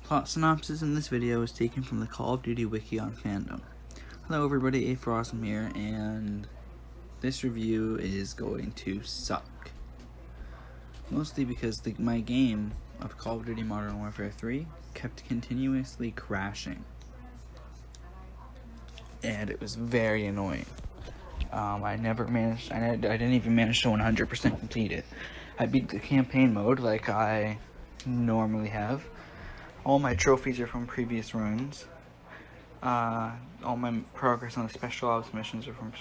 Plot synopsis in this video is taken from the Call of Duty wiki on Fandom. Hello everybody, AFrosm here, and this review is going to suck. Mostly because my game of Call of Duty Modern Warfare 3 kept continuously crashing. And it was very annoying. I didn't even manage to 100% complete it. I beat the campaign mode like I normally have. All my trophies are from previous runs. All my progress on the special ops missions are from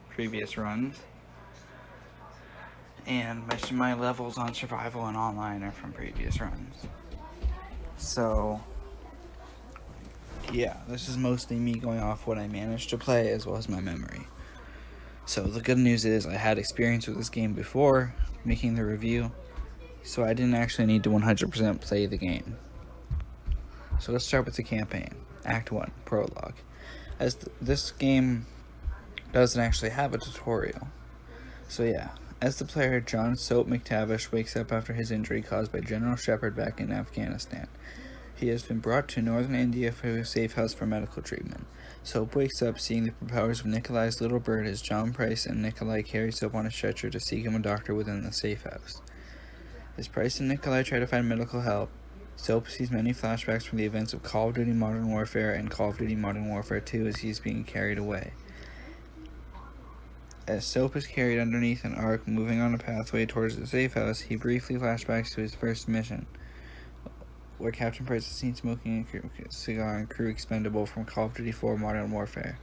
previous runs. And my levels on survival and online are from previous runs. So, yeah, this is mostly me going off what I managed to play as well as my memory. So the good news is I had experience with this game before making the review, so I didn't actually need to 100% play the game. So let's start with the campaign. Act 1, Prologue. As this game doesn't actually have a tutorial. So yeah, as the player, John Soap McTavish wakes up after his injury caused by General Shepard back in Afghanistan. He has been brought to northern India for a safe house for medical treatment. Soap wakes up seeing the propellers of Nikolai's little bird as John Price and Nikolai carry Soap on a stretcher to seek him a doctor within the safe house. As Price and Nikolai try to find medical help, Soap sees many flashbacks from the events of Call of Duty Modern Warfare and Call of Duty Modern Warfare 2 as he is being carried away. As Soap is carried underneath an arc moving on a pathway towards the safe house, he briefly flashbacks to his first mission, where Captain Price is seen smoking a cigar and Crew Expendable from Call of Duty 4 Modern Warfare.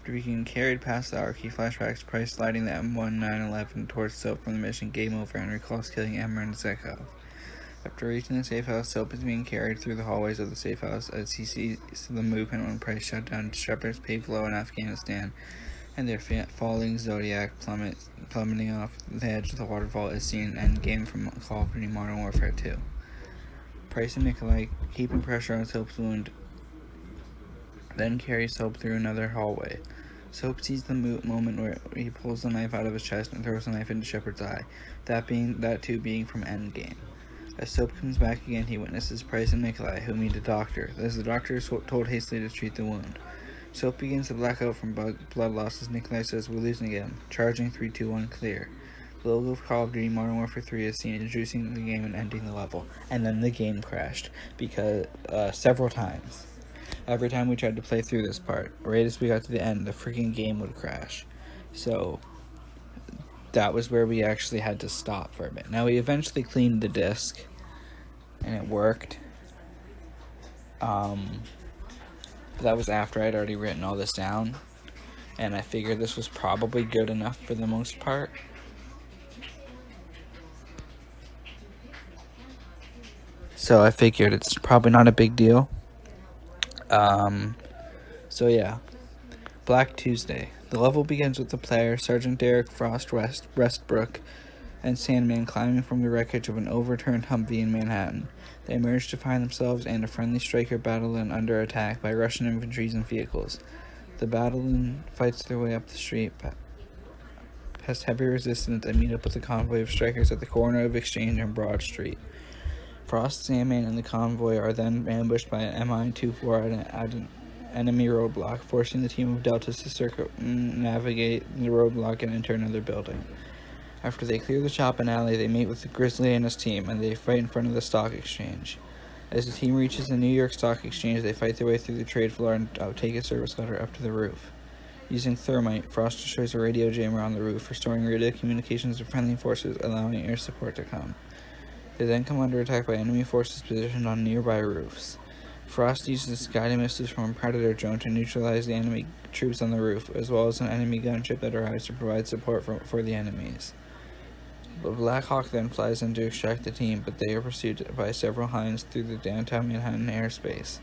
After being carried past the arc, he flashbacks to Price sliding the M1911 towards Soap from the mission Game Over and recalls killing Emran Zekov. After reaching the safe house, Soap is being carried through the hallways of the safe house as he sees the movement when Price shut down Shepard's paved low in Afghanistan, and their falling Zodiac plummeting off the edge of the waterfall is seen in Endgame from Call of Duty Modern Warfare 2. Price and Nikolai, keeping pressure on Soap's wound, then carry Soap through another hallway. Soap sees the moment where he pulls the knife out of his chest and throws the knife into Shepard's eye, that too being from Endgame. As Soap comes back again, he witnesses Price and Nikolai, who meet a doctor, as the doctor is told hastily to treat the wound. Soap begins to black out from blood loss as Nikolai says, "We're losing him. Charging 3, 2, 1, clear." The logo of Call of Duty Modern Warfare 3 is seen introducing the game and ending the level. And then the game crashed, because several times. Every time we tried to play through this part, right as we got to the end, the freaking game would crash. So that was where we actually had to stop for a bit. Now we eventually cleaned the disc, and it worked. That was after I'd already written all this down, and I figured this was probably good enough for the most part. So I figured it's probably not a big deal. So yeah. Black Tuesday. The level begins with the player, Sergeant Derek Frost Westbrook, and Sandman climbing from the wreckage of an overturned Humvee in Manhattan. They emerge to find themselves and a friendly striker battalion under attack by Russian infantry and vehicles. The battalion fights their way up the street, past heavy resistance, and meet up with a convoy of strikers at the corner of Exchange and Broad Street. Frost, Sandman, and the convoy are then ambushed by an Mi-24 at an enemy roadblock, forcing the team of Deltas to circumnavigate the roadblock and enter another building. After they clear the shop and alley, they meet with the Grizzly and his team, and they fight in front of the stock exchange. As the team reaches the New York Stock Exchange, they fight their way through the trade floor and take a service ladder up to the roof. Using thermite, Frost destroys a radio jammer on the roof, restoring radio communications to friendly forces, allowing air support to come. They then come under attack by enemy forces positioned on nearby roofs. Frost uses guided missiles from a Predator drone to neutralize the enemy troops on the roof, as well as an enemy gunship that arrives to provide support for the enemies. The Black Hawk then flies in to extract the team, but they are pursued by several Hinds through the downtown Manhattan airspace.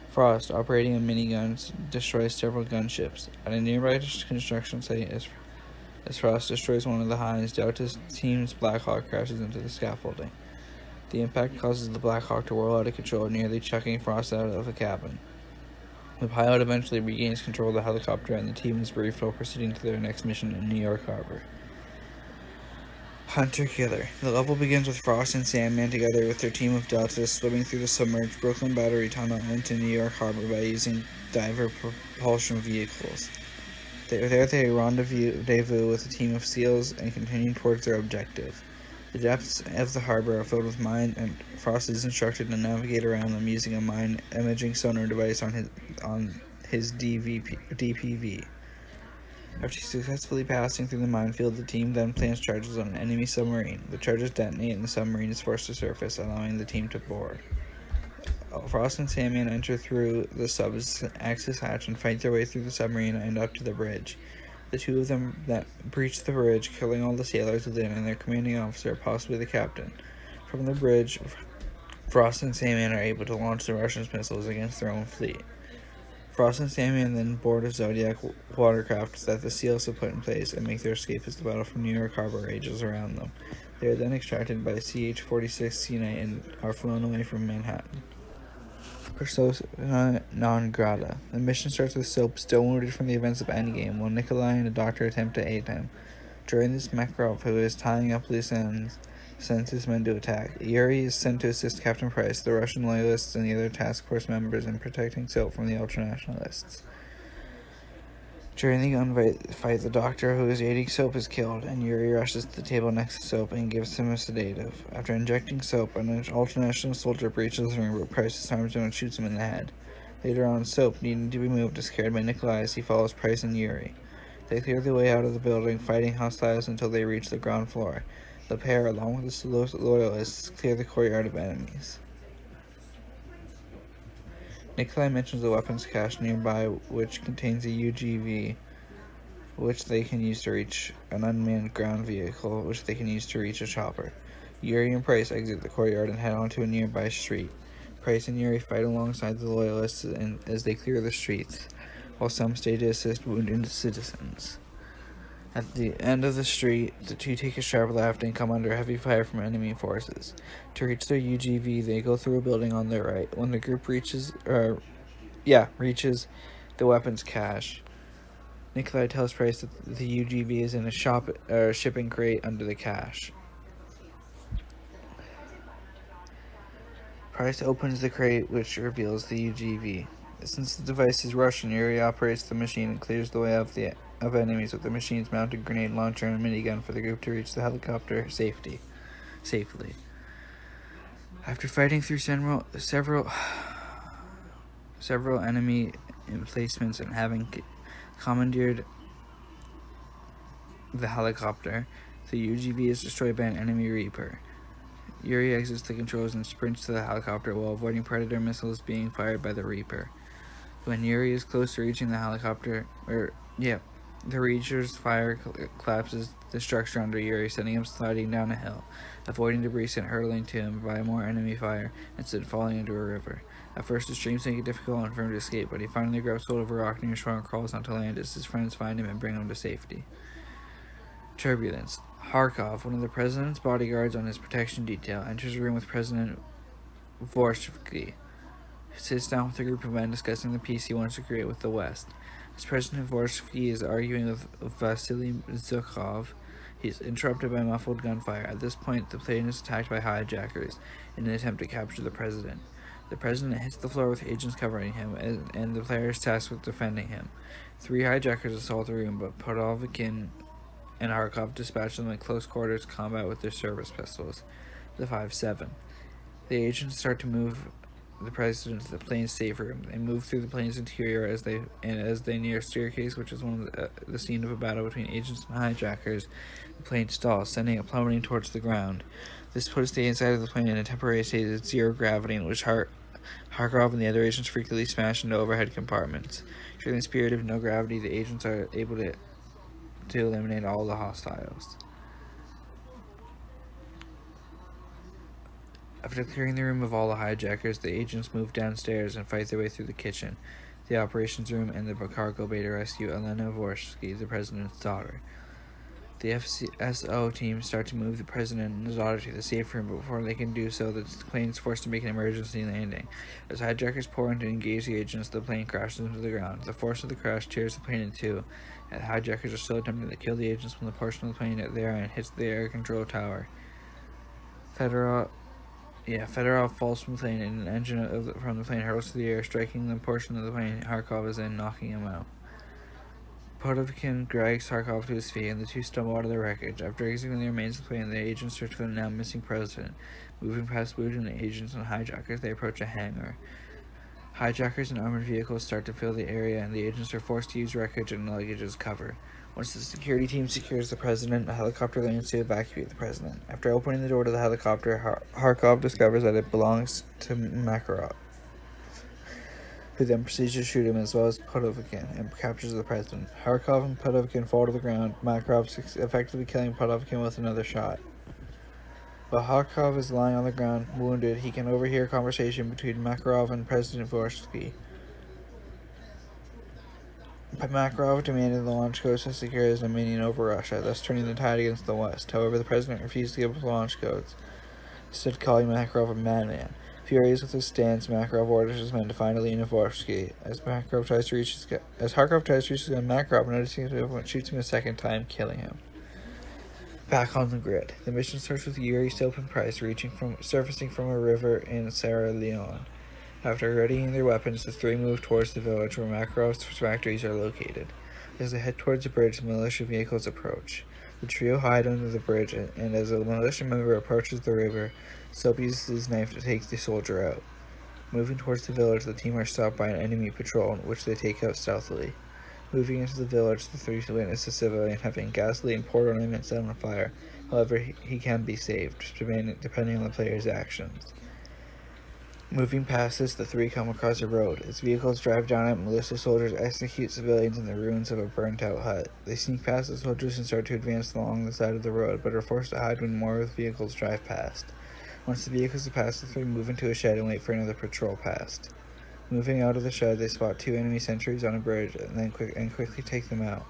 Frost, operating a minigun, destroys several gunships. At a nearby construction site, as Frost destroys one of the Hinds, Delta's team's Black Hawk crashes into the scaffolding. The impact causes the Black Hawk to whirl out of control, nearly chucking Frost out of the cabin. The pilot eventually regains control of the helicopter, and the team is briefed while proceeding to their next mission in New York Harbor. Hunter Killer. The level begins with Frost and Sandman together with their team of Deltas swimming through the submerged Brooklyn Battery Tunnel into New York Harbor by using diver propulsion vehicles. There they rendezvous with a team of SEALs and continue towards their objective. The depths of the harbor are filled with mines, and Frost is instructed to navigate around them using a mine imaging sonar device on his DPV. After successfully passing through the minefield, the team then plants charges on an enemy submarine. The charges detonate and the submarine is forced to surface, allowing the team to board. Frost and Sandman enter through the sub's access hatch and fight their way through the submarine and up to the bridge. The two of them that breach the bridge, killing all the sailors within and their commanding officer, possibly the captain. From the bridge, Frost and Sandman are able to launch the Russians' missiles against their own fleet. Frost and Sandman then board a Zodiac watercraft that the SEALs have put in place and make their escape as the battle from New York Harbor rages around them. They are then extracted by CH-46 Sea Knight and are flown away from Manhattan. Persona non grata. The mission starts with Soap still wounded from the events of Endgame, while Nikolai and a doctor attempt to aid him. During this, Makarov, who is tying up loose ends, sends his men to attack. Yuri is sent to assist Captain Price, the Russian loyalists, and the other task force members in protecting Soap from the ultranationalists. During the gunfight, the doctor who is aiding Soap is killed, and Yuri rushes to the table next to Soap and gives him a sedative. After injecting Soap, an ultranational soldier breaches the room, but Price disarms him and shoots him in the head. Later on, Soap, needing to be moved, is carried by Nikolai as he follows Price and Yuri. They clear their way out of the building, fighting hostiles until they reach the ground floor. The pair, along with the loyalists, clear the courtyard of enemies. Nikolai mentions a weapons cache nearby which contains a UGV, which they can use to reach an unmanned ground vehicle, which they can use to reach a chopper. Yuri and Price exit the courtyard and head onto a nearby street. Price and Yuri fight alongside the loyalists as they clear the streets, while some stay to assist wounded citizens. At the end of the street, the two take a sharp left and come under heavy fire from enemy forces. To reach their UGV, they go through a building on their right. When the group reaches the weapons cache, Nikolai tells Price that the UGV is in a shipping crate under the cache. Price opens the crate, which reveals the UGV. Since the device is Russian, Yuri operates the machine and clears the way of enemies with the machine's mounted grenade launcher and minigun for the group to reach the helicopter safely. After fighting through several enemy emplacements and having commandeered the helicopter, the UGV is destroyed by an enemy Reaper. Yuri exits the controls and sprints to the helicopter while avoiding Predator missiles being fired by the Reaper. When Yuri is close to reaching the helicopter, the Reaper's fire collapses the structure under Yuri, sending him sliding down a hill, avoiding debris sent hurtling to him by more enemy fire, instead falling into a river. At first, the streams make it difficult for him to escape, but he finally grabs hold of a rock near shore and crawls onto land as his friends find him and bring him to safety. Turbulence. Kharkov, one of the president's bodyguards on his protection detail, enters a room with President Vorshkovsky. He sits down with a group of men discussing the peace he wants to create with the West. As President Vorshkovsky is arguing with Vasily Zhukov, he is interrupted by muffled gunfire. At this point, the plane is attacked by hijackers in an attempt to capture the president. The president hits the floor with agents covering him, and the player is tasked with defending him. 3 hijackers assault the room, but Podolkin and Kharkov dispatch them in close quarters combat with their service pistols, the 5.7. The agents start to move the president to the plane's safe room. They move through the plane's interior as they near a staircase, which is one of the scene of a battle between agents and hijackers. The plane stalls, sending it plummeting towards the ground. This puts the inside of the plane in a temporary state of zero gravity, in which Kharkov and the other agents frequently smash into overhead compartments. During this period of no gravity, the agents are able to eliminate all the hostiles. After clearing the room of all the hijackers, the agents move downstairs and fight their way through the kitchen, the operations room, and the cargo bay to rescue Elena Vorshkovsky, the president's daughter. The FSO team start to move the president and his daughter to the safe room, but before they can do so, the plane is forced to make an emergency landing. As hijackers pour in to engage the agents, the plane crashes into the ground. The force of the crash tears the plane in two, and the hijackers are still attempting to kill the agents when the portion of the plane at their end hits the air control tower. Fedorov falls from the plane, and an engine from the plane hurls through the air, striking the portion of the plane Kharkov is in, knocking him out. Potovkin drags Kharkov to his feet, and the two stumble out of the wreckage. After exiting the remains of the plane, the agents search for the now missing president. Moving past Wooten, the agents and hijackers, they approach a hangar. Hijackers and armored vehicles start to fill the area, and the agents are forced to use wreckage and luggage as cover. Once the security team secures the president, a helicopter lands to evacuate the president. After opening the door to the helicopter, Kharkov discovers that it belongs to Makarov, who then proceeds to shoot him as well as Potovkin and captures the president. Kharkov and Potovkin fall to the ground, Makarov effectively killing Potovkin with another shot. While Kharkov is lying on the ground, wounded, he can overhear a conversation between Makarov and President Dvorsky. Makarov demanded the launch codes to secure his dominion over Russia, thus turning the tide against the West. However, the president refused to give up the launch codes, instead calling Makarov a madman. Furious with his stance, Makarov orders his men to find Alina Dvorsky. As Kharkov tries to reach his gun, Makarov, noticing him, shoots him a second time, killing him. Back on the grid, the mission starts with Yuri Soap and Price surfacing from a river in Sierra Leone. After readying their weapons, the three move towards the village where Makarov's factories are located. As they head towards the bridge, the militia vehicles approach. The trio hide under the bridge, and as a militia member approaches the river, Soap uses his knife to take the soldier out. Moving towards the village, the team are stopped by an enemy patrol, which they take out stealthily. Moving into the village, the three witness a civilian having gasoline poured on him and set on fire. However, he can be saved, depending on the player's actions. Moving past this, the three come across a road. As vehicles drive down it, militia soldiers execute civilians in the ruins of a burnt-out hut. They sneak past the soldiers and start to advance along the side of the road, but are forced to hide when more vehicles drive past. Once the vehicles have passed, the three move into a shed and wait for another patrol past. Moving out of the shed, they spot two enemy sentries on a bridge and quickly take them out.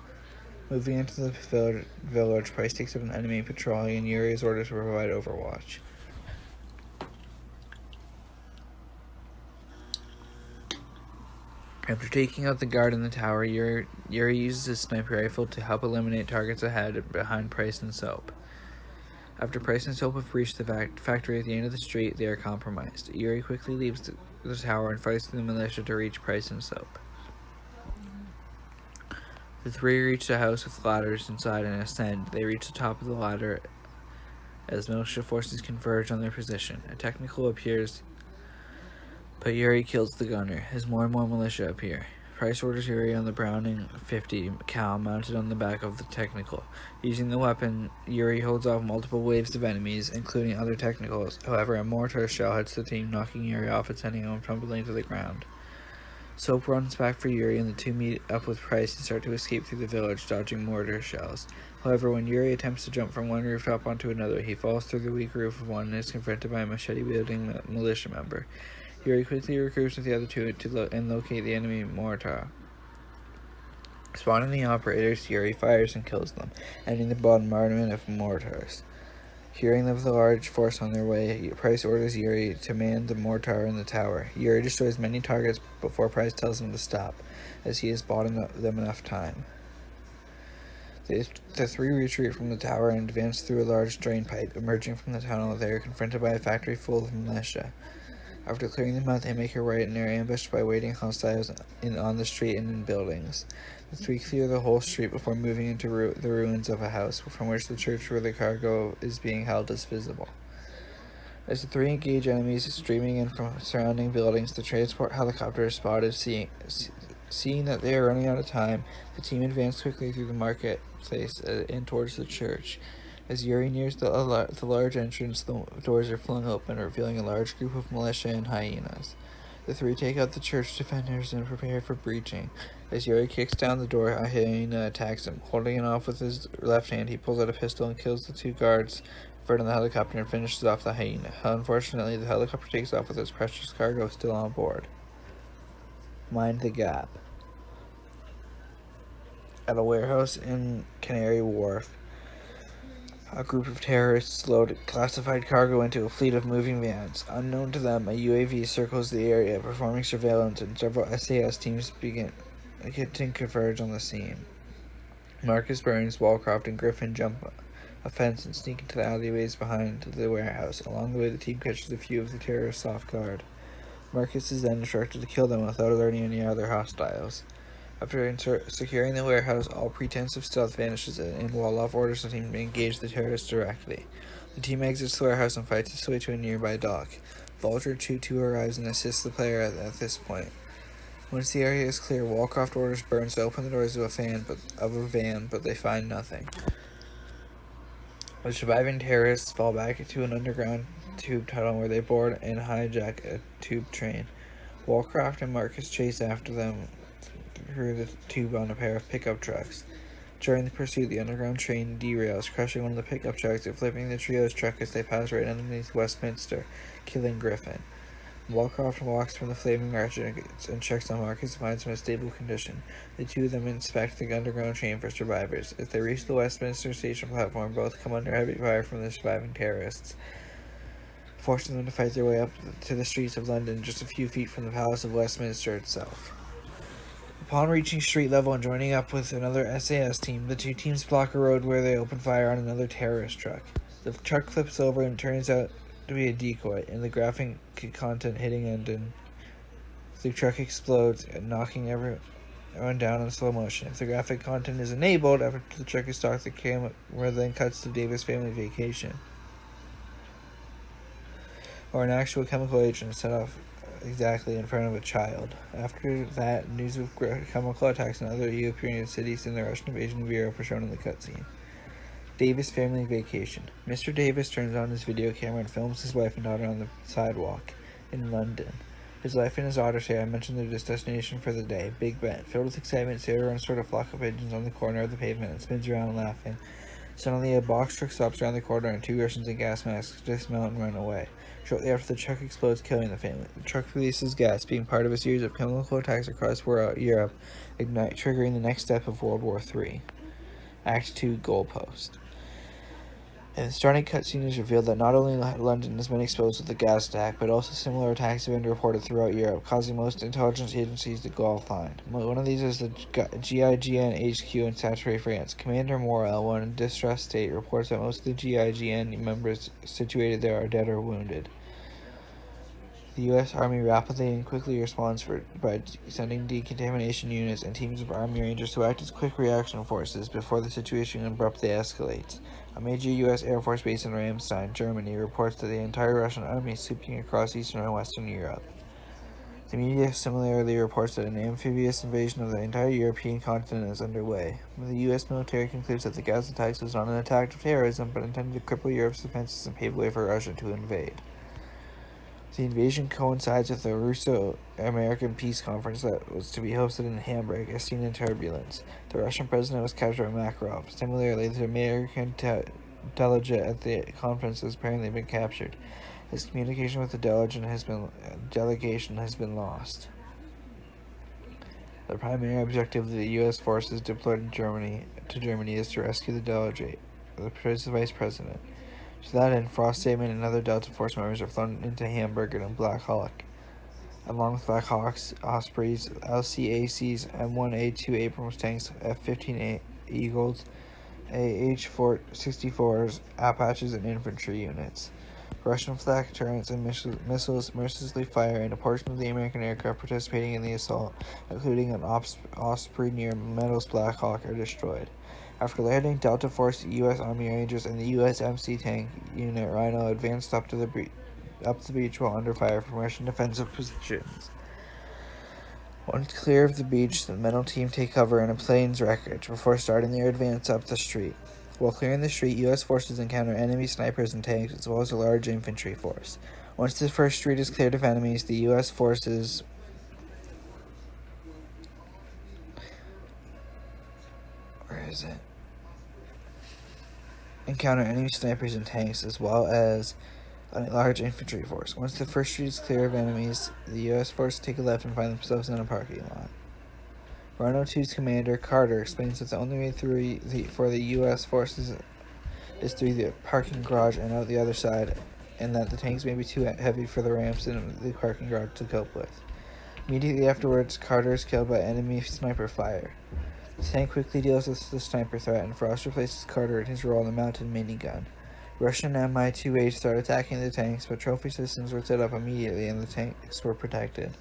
Moving into the village, Price takes up an enemy patrol, and Yuri is ordered to provide overwatch. After taking out the guard in the tower, Yuri uses his sniper rifle to help eliminate targets ahead and behind Price and Soap. After Price and Soap have reached the factory at the end of the street, they are compromised. Yuri quickly leaves the tower and fights the militia to reach Price and Soap. The three reach a house with ladders inside and ascend. They reach the top of the ladder as militia forces converge on their position. A technical appears, but Yuri kills the gunner, as more and more militia appear. Price orders Yuri on the Browning 50 cal mounted on the back of the technical. Using the weapon, Yuri holds off multiple waves of enemies, including other technicals. However, a mortar shell hits the team, knocking Yuri off and sending him tumbling to the ground. Soap runs back for Yuri, and the two meet up with Price and start to escape through the village, dodging mortar shells. However, when Yuri attempts to jump from one rooftop onto another, he falls through the weak roof of one and is confronted by a machete-wielding militia member. Yuri quickly recruits with the other two and locate the enemy mortar. Spawning the operators, Yuri fires and kills them, ending the bombardment of mortars. Hearing of the large force on their way, Price orders Yuri to man the mortar in the tower. Yuri destroys many targets before Price tells him to stop, as he has bought them enough time. The three retreat from the tower and advance through a large drain pipe. Emerging from the tunnel, they are confronted by a factory full of militia. After clearing them out, they make a right and are ambushed by waiting hostiles on the street and in buildings. The three clear the whole street before moving into the ruins of a house, from which the church where the cargo is being held is visible. As the three engage enemies streaming in from surrounding buildings, the transport helicopter is spotted. Seeing that they are running out of time, the team advance quickly through the marketplace and towards the church. As Yuri nears the large entrance, the doors are flung open, revealing a large group of militia and hyenas. The three take out the church defenders and prepare for breaching. As Yuri kicks down the door, a hyena attacks him. Holding it off with his left hand, he pulls out a pistol and kills the two guards in front of the helicopter and finishes off the hyena. Unfortunately, the helicopter takes off with its precious cargo still on board. Mind the Gap. At a warehouse in Canary Wharf, A group of terrorists load classified cargo into a fleet of moving vans. Unknown to them, a UAV circles the area, performing surveillance, and several SAS teams begin to converge on the scene. Marcus Burns, Walcroft, and Griffin jump a fence and sneak into the alleyways behind the warehouse. Along the way, the team catches a few of the terrorists off guard. Marcus is then instructed to kill them without alerting any other hostiles. After securing the warehouse, all pretense of stealth vanishes, and Wolof orders the team to engage the terrorists directly. The team exits the warehouse and fights its way to a nearby dock. Vulture 2-2 arrives and assists the player at this point. Once the area is clear, Walcroft orders Burns to open the doors of a van, but they find nothing. The surviving terrorists fall back into an underground tube tunnel where they board and hijack a tube train. Walcroft and Marcus chase after them through the tube on a pair of pickup trucks. During the pursuit, the underground train derails, crushing one of the pickup trucks and flipping the trio's truck as they pass right underneath Westminster, killing Griffin. Walcroft walks from the flaming wreckage and checks on Marcus and finds him in a stable condition. The two of them inspect the underground train for survivors. As they reach the Westminster station platform, both come under heavy fire from the surviving terrorists, forcing them to fight their way up to the streets of London, just a few feet from the Palace of Westminster itself. Upon reaching street level and joining up with another SAS team, the two teams block a road where they open fire on another terrorist truck. The truck flips over and turns out to be a decoy, and the graphic content hitting engine. The truck explodes, knocking everyone down in slow motion. If the graphic content is enabled, after the truck is stopped, the camera then cuts to Davis' family vacation, or an actual chemical agent set off exactly in front of a child. After that, news of chemical attacks in other European cities and the Russian invasion of Europe are shown in the cutscene. Davis' family vacation. Mr. Davis turns on his video camera and films his wife and daughter on the sidewalk in London. His wife and his daughter say, "I mentioned their destination for the day, Big Ben." Filled with excitement, Sarah runs toward a flock of pigeons on the corner of the pavement and spins around laughing. Suddenly, a box truck stops around the corner and two Russians in gas masks dismount and run away. Shortly after, the truck explodes, killing the family. The truck releases gas, being part of a series of chemical attacks across Europe, triggering the next step of World War III. Act 2 Goalpost. In the starting cutscene, is revealed that not only London has been exposed to the gas attack, but also similar attacks have been reported throughout Europe, causing most intelligence agencies to go offline. One of these is the GIGN HQ in Sacré, France. Commander Morel, one in distressed state, reports that most of the GIGN members situated there are dead or wounded. The U.S. Army rapidly and quickly responds by sending decontamination units and teams of Army Rangers to act as quick reaction forces before the situation abruptly escalates. A major U.S. Air Force base in Ramstein, Germany, reports that the entire Russian army is sweeping across Eastern and Western Europe. The media similarly reports that an amphibious invasion of the entire European continent is underway. The U.S. military concludes that the gas attacks was not an attack of terrorism, but intended to cripple Europe's defenses and pave the way for Russia to invade. The invasion coincides with the Russo-American Peace Conference that was to be hosted in Hamburg, as seen in Turbulence. The Russian president was captured by Makarov. Similarly, the American delegate at the conference has apparently been captured. His communication with the delegation has been lost. The primary objective of the U.S. forces deployed to Germany is to rescue the delegate, the vice president. To that end, Frost Statement and other Delta Force members are flown into Hamburg in a Black Hawk, along with Black Hawks, Ospreys, LCACs, M1A2 Abrams tanks, F-15 Eagles, AH-64s, Apaches, and infantry units. Russian flak turrets and missiles mercilessly fire, and a portion of the American aircraft participating in the assault, including an Osprey near Meadows Black Hawk, are destroyed. After landing, Delta Force, U.S. Army Rangers, and the U.S. MC tank unit Rhino advanced up the beach while under fire from Russian defensive positions. Once clear of the beach, the Metal Team take cover in a plane's wreckage before starting their advance up the street. While clearing the street, U.S. forces encounter enemy snipers and tanks, as well as a large infantry force. Once the first street is cleared of enemies, the U.S. forces encounter enemy snipers and tanks, as well as a large infantry force. Once the first street is clear of enemies, the U.S. forces take a left and find themselves in a parking lot. Rhino 2's commander, Carter, explains that the only way through for the U.S. forces is through the parking garage and out the other side, and that the tanks may be too heavy for the ramps in the parking garage to cope with. Immediately afterwards, Carter is killed by enemy sniper fire. The tank quickly deals with the sniper threat, and Frost replaces Carter in his role on the mounted minigun. Russian Mi-28 start attacking the tanks, but trophy systems were set up immediately and the tanks were protected.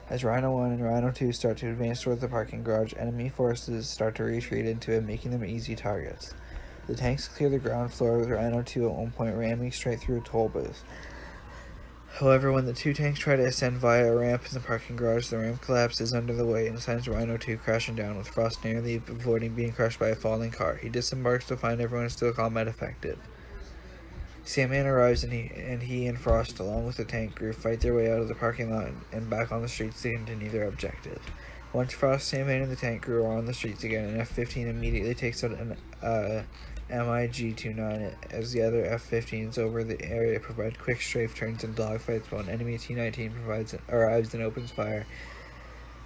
As Rhino 1 and Rhino 2 start to advance toward the parking garage, enemy forces start to retreat into it, making them easy targets. The tanks clear the ground floor, with Rhino 2 at one point ramming straight through a toll booth. However, when the two tanks try to ascend via a ramp in the parking garage, the ramp collapses under the weight and sends Rhino 2 crashing down, with Frost narrowly avoiding being crushed by a falling car. He disembarks to find everyone is still combat effective. Sandman arrives and he and Frost, along with the tank crew, fight their way out of the parking lot and back on the streets to continue their objective. Once Frost, Sandman, and the tank crew are on the streets again, an F-15 immediately takes out an MiG-29 as the other F-15s over the area provide quick strafe turns and dogfights while an enemy T-19 arrives and opens fire,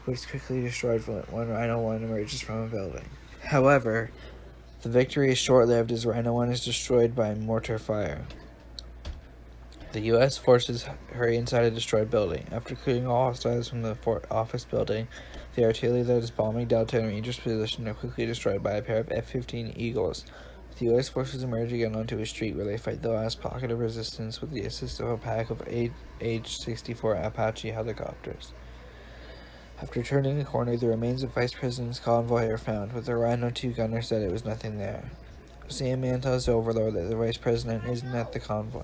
which is quickly destroyed when Rhino 1 emerges from a building. However, the victory is short-lived as Rhino 1 is destroyed by mortar fire. The U.S. forces hurry inside a destroyed building. After clearing all hostiles from the office building, the artillery that is bombing Delta and Ranger's position are quickly destroyed by a pair of F-15 Eagles. The U.S. forces emerge again onto a street where they fight the last pocket of resistance with the assist of a pack of H-64 Apache helicopters. After turning the corner, the remains of Vice President's convoy are found, but the Rhino 2 gunner said it was nothing there. Sandman tells the Overlord that the Vice President isn't at the convoy.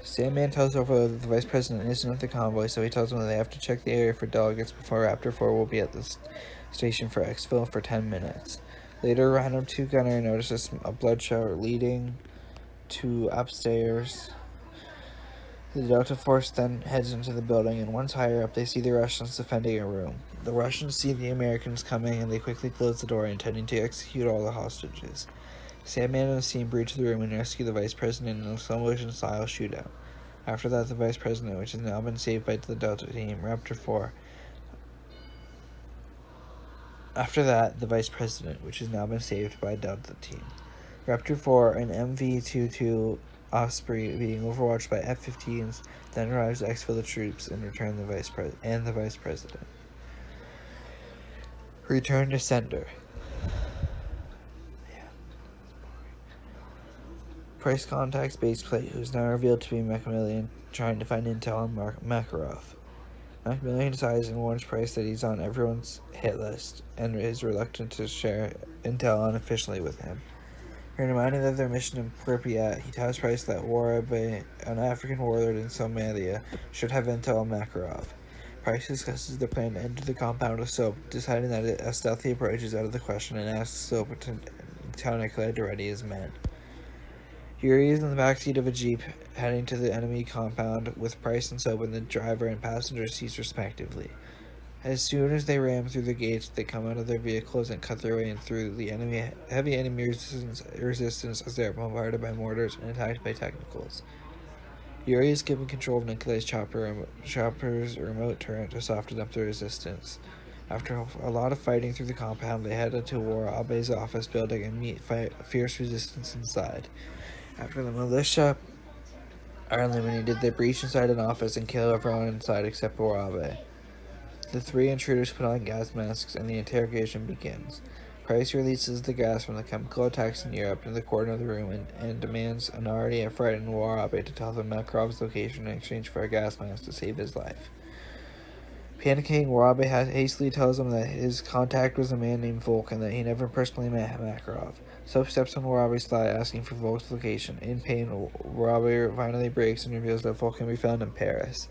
Sandman tells Overlord that the Vice President isn't at the convoy, so he tells them that they have to check the area for delegates before Raptor 4 will be at the station for exfil for 10 minutes. Later, Rhino 2 gunner notices a blood shower leading to upstairs. The Delta Force then heads into the building, and once higher up, they see the Russians defending a room. The Russians see the Americans coming, and they quickly close the door, intending to execute all the hostages. Sandman and the team breach the room and rescue the Vice President in a slow-motion-style shootout. After that, the Vice President, which has now been saved by the Delta team, Raptor 4. After that, the Vice President, which has now been saved by Delta team. Raptor 4 and MV-22 Osprey being overwatched by F-15s, then arrives to exfil the troops and return the Vice President. Return to sender. Price contacts Baseplate, who is now revealed to be Macmillan, trying to find intel on Makarov. Macmillan sighs and warns Price that he's on everyone's hit list and is reluctant to share intel unofficially with him. Reminded of their mission in Pripyat, he tells Price that Warabe, an African warlord in Somalia, should have intel on Makarov. Price discusses their plan to enter the compound with Soap, deciding that a stealthy approach is out of the question, and asks Soap to tell Nikolai to ready his men. Yuri is in the backseat of a Jeep, heading to the enemy compound, with Price and Soap in the driver and passenger seats respectively. As soon as they ram through the gates, they come out of their vehicles and cut their way in through the heavy enemy resistance as they are bombarded by mortars and attacked by technicals. Yuri is given control of Nikolai's chopper's remote turret to soften up the resistance. After a lot of fighting through the compound, they head into Warabe's office building and meet fierce resistance inside. After the militia are eliminated, they breach inside an office and kill everyone inside except Warabe. The three intruders put on gas masks and the interrogation begins. Price releases the gas from the chemical attacks in Europe in the corner of the room and demands an already frightened Warabe to tell them Makarov's location in exchange for a gas mask to save his life. Panicking, Warabe hastily tells him that his contact was a man named Volk and that he never personally met Makarov. Soap steps on Warabe's thigh, asking for Volk's location. In pain, Warabe finally breaks and reveals that Volk can be found in Paris.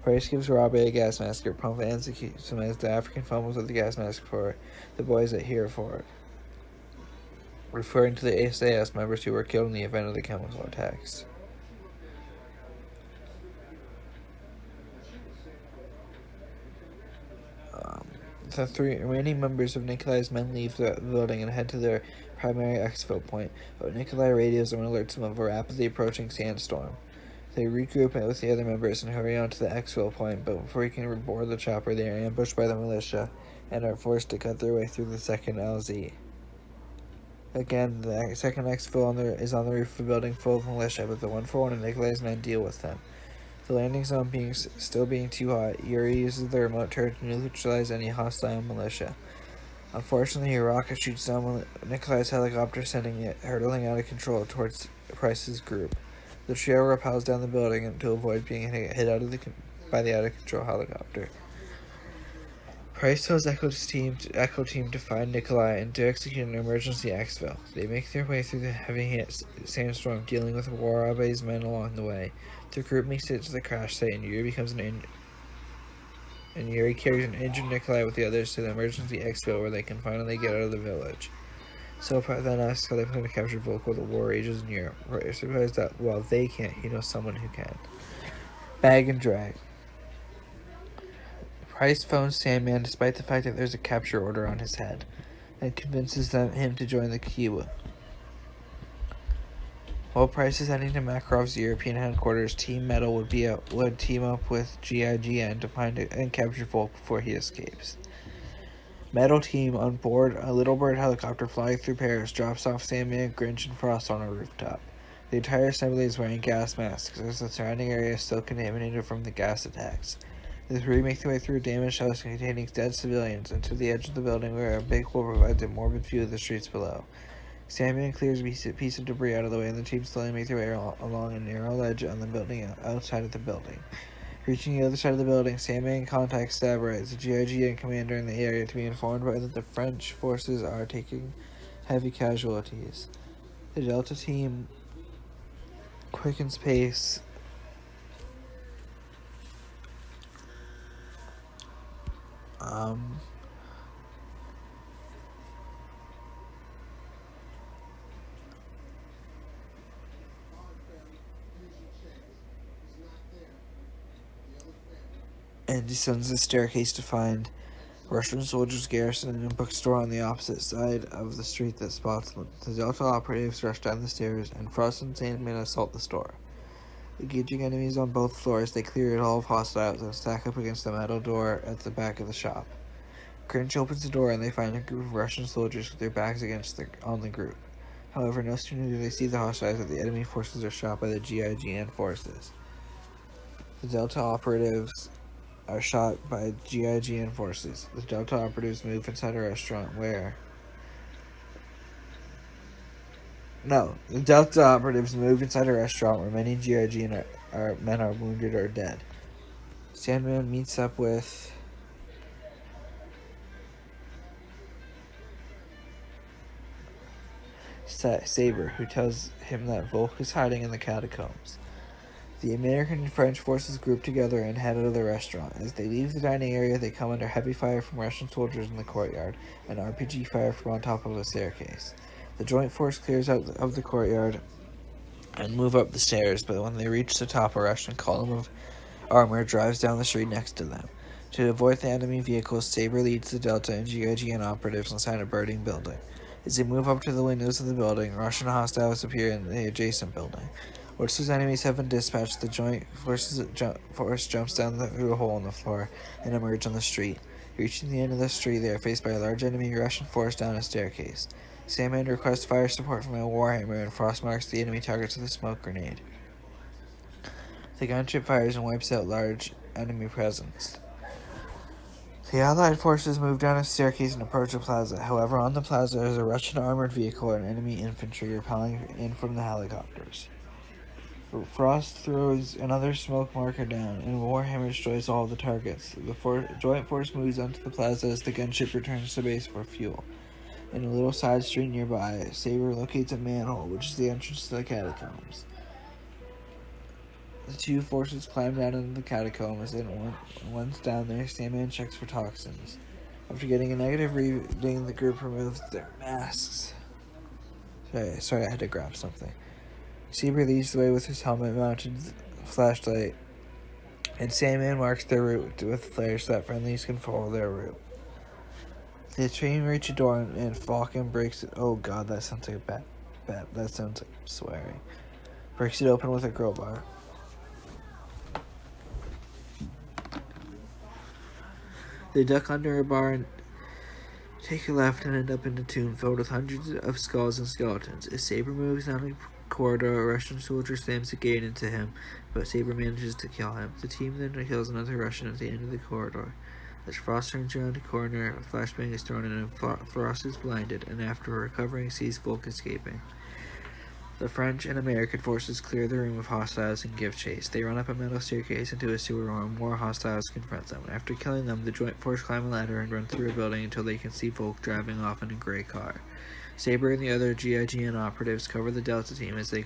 Price gives Warabe a gas mask, but promptly executes him as the African fumbles with the gas mask for the boys at Hereford, referring to the SAS members who were killed in the event of the chemical attacks. The three remaining members of Nikolai's men leave the building and head to their primary exfil point, but Nikolai radios them and alerts them of a rapidly approaching sandstorm. They regroup with the other members and hurry on to the exfil point, but before he can board the chopper, they are ambushed by the militia and are forced to cut their way through the second LZ. Again, the second exfil is on the roof of a building full of militia, but the 141 and Nikolai's men deal with them. The landing zone still being too hot, Yuri uses the remote turret to neutralize any hostile militia. Unfortunately, a rocket shoots down Nikolai's helicopter, sending it hurtling out of control towards Price's group. The trio rappels down the building to avoid being hit by the out-of-control helicopter. Price tells Echo Team to find Nikolai and to execute an emergency exfil. They make their way through the heavy sandstorm, dealing with Warabe's men along the way. The group makes it to the crash site, and Yuri carries an injured Nikolai with the others to the emergency exfil, where they can finally get out of the village. Silpa then asks how they plan to capture Volk while the war rages in Europe. We're surprised that while they can't, he knows someone who can. Bag and drag. Price phones Sandman despite the fact that there's a capture order on his head, and convinces him to join the Kiowa. While Price is heading to Makarov's European headquarters, Team Metal would team up with GIGN to find and capture Volk before he escapes. Metal Team on board a Little Bird helicopter flying through Paris drops off Sandman, Grinch, and Frost on a rooftop. The entire assembly is wearing gas masks, as the surrounding area is still contaminated from the gas attacks. The three make their way through a damaged house containing dead civilians and to the edge of the building, where a big hole provides a morbid view of the streets below. Sandman clears a piece of debris out of the way, and the team slowly make their way along a narrow ledge on the building outside of the building. Reaching the other side of the building, Sandman contacts Stavrides, the GIGN commander in the area, to be informed that the French forces are taking heavy casualties. The Delta team quickens pace and descends the staircase to find Russian soldiers garrisoned in a bookstore on the opposite side of the street that spots them. The Delta operatives rush down the stairs, and Frost and Sandman assault the store. Engaging enemies on both floors, they clear it all of hostiles and stack up against the metal door at the back of the shop. Grinch opens the door, and they find a group of Russian soldiers with their backs on the group. However, no sooner do they see the hostiles than the enemy forces are shot by the GIGN forces. The Delta operatives are shot by GIGN forces. The Delta operatives move inside a restaurant where... the Delta operatives move inside a restaurant where many GIGN men are wounded or dead. Sandman meets up with Saber, who tells him that Volk is hiding in the catacombs. The American and French forces group together and head out of the restaurant. As they leave the dining area, they come under heavy fire from Russian soldiers in the courtyard and RPG fire from on top of the staircase. The joint force clears out of the courtyard and move up the stairs, but when they reach the top, a Russian column of armor drives down the street next to them. To avoid the enemy vehicles, Saber leads the Delta and GIGN operatives inside a burning building. As they move up to the windows of the building, Russian hostiles appear in the adjacent building. Once those enemies have been dispatched, the joint force jumps down through a hole in the floor and emerge on the street. Reaching the end of the street, they are faced by a large enemy Russian force down a staircase. Sandman requests fire support from a Warhammer, and Frost marks the enemy targets with a smoke grenade. The gunship fires and wipes out large enemy presence. The Allied forces move down a staircase and approach a plaza. However, on the plaza is a Russian armored vehicle and enemy infantry repelling in from the helicopters. Frost throws another smoke marker down, and Warhammer destroys all the targets. The joint force moves onto the plaza as the gunship returns to base for fuel. In a little side street nearby, Saber locates a manhole, which is the entrance to the catacombs. The two forces climb down into the catacombs, and once down there, Sandman checks for toxins. After getting a negative reading, the group removes their masks. Sorry, I had to grab something. Saber leads the way with his helmet-mounted flashlight, and Sandman marks their route with flares so that friendlies can follow their route. The train reaches a door, and Falcon breaks it. Oh god, that sounds like that sounds like swearing. Breaks it open with a crowbar. They duck under a bar and take a left and end up in a tomb filled with hundreds of skulls and skeletons. As Saber moves down the corridor, a Russian soldier slams a gate into him, but Saber manages to kill him. The team then kills another Russian at the end of the corridor. As Frost turns around the corner, a flashbang is thrown in and Frost is blinded, and after recovering sees Volk escaping. The French and American forces clear the room of hostiles and give chase. They run up a metal staircase into a sewer where more hostiles confront them. After killing them, the joint force climb a ladder and run through a building until they can see Volk driving off in a gray car. Saber and the other GIGN operatives cover the Delta team as they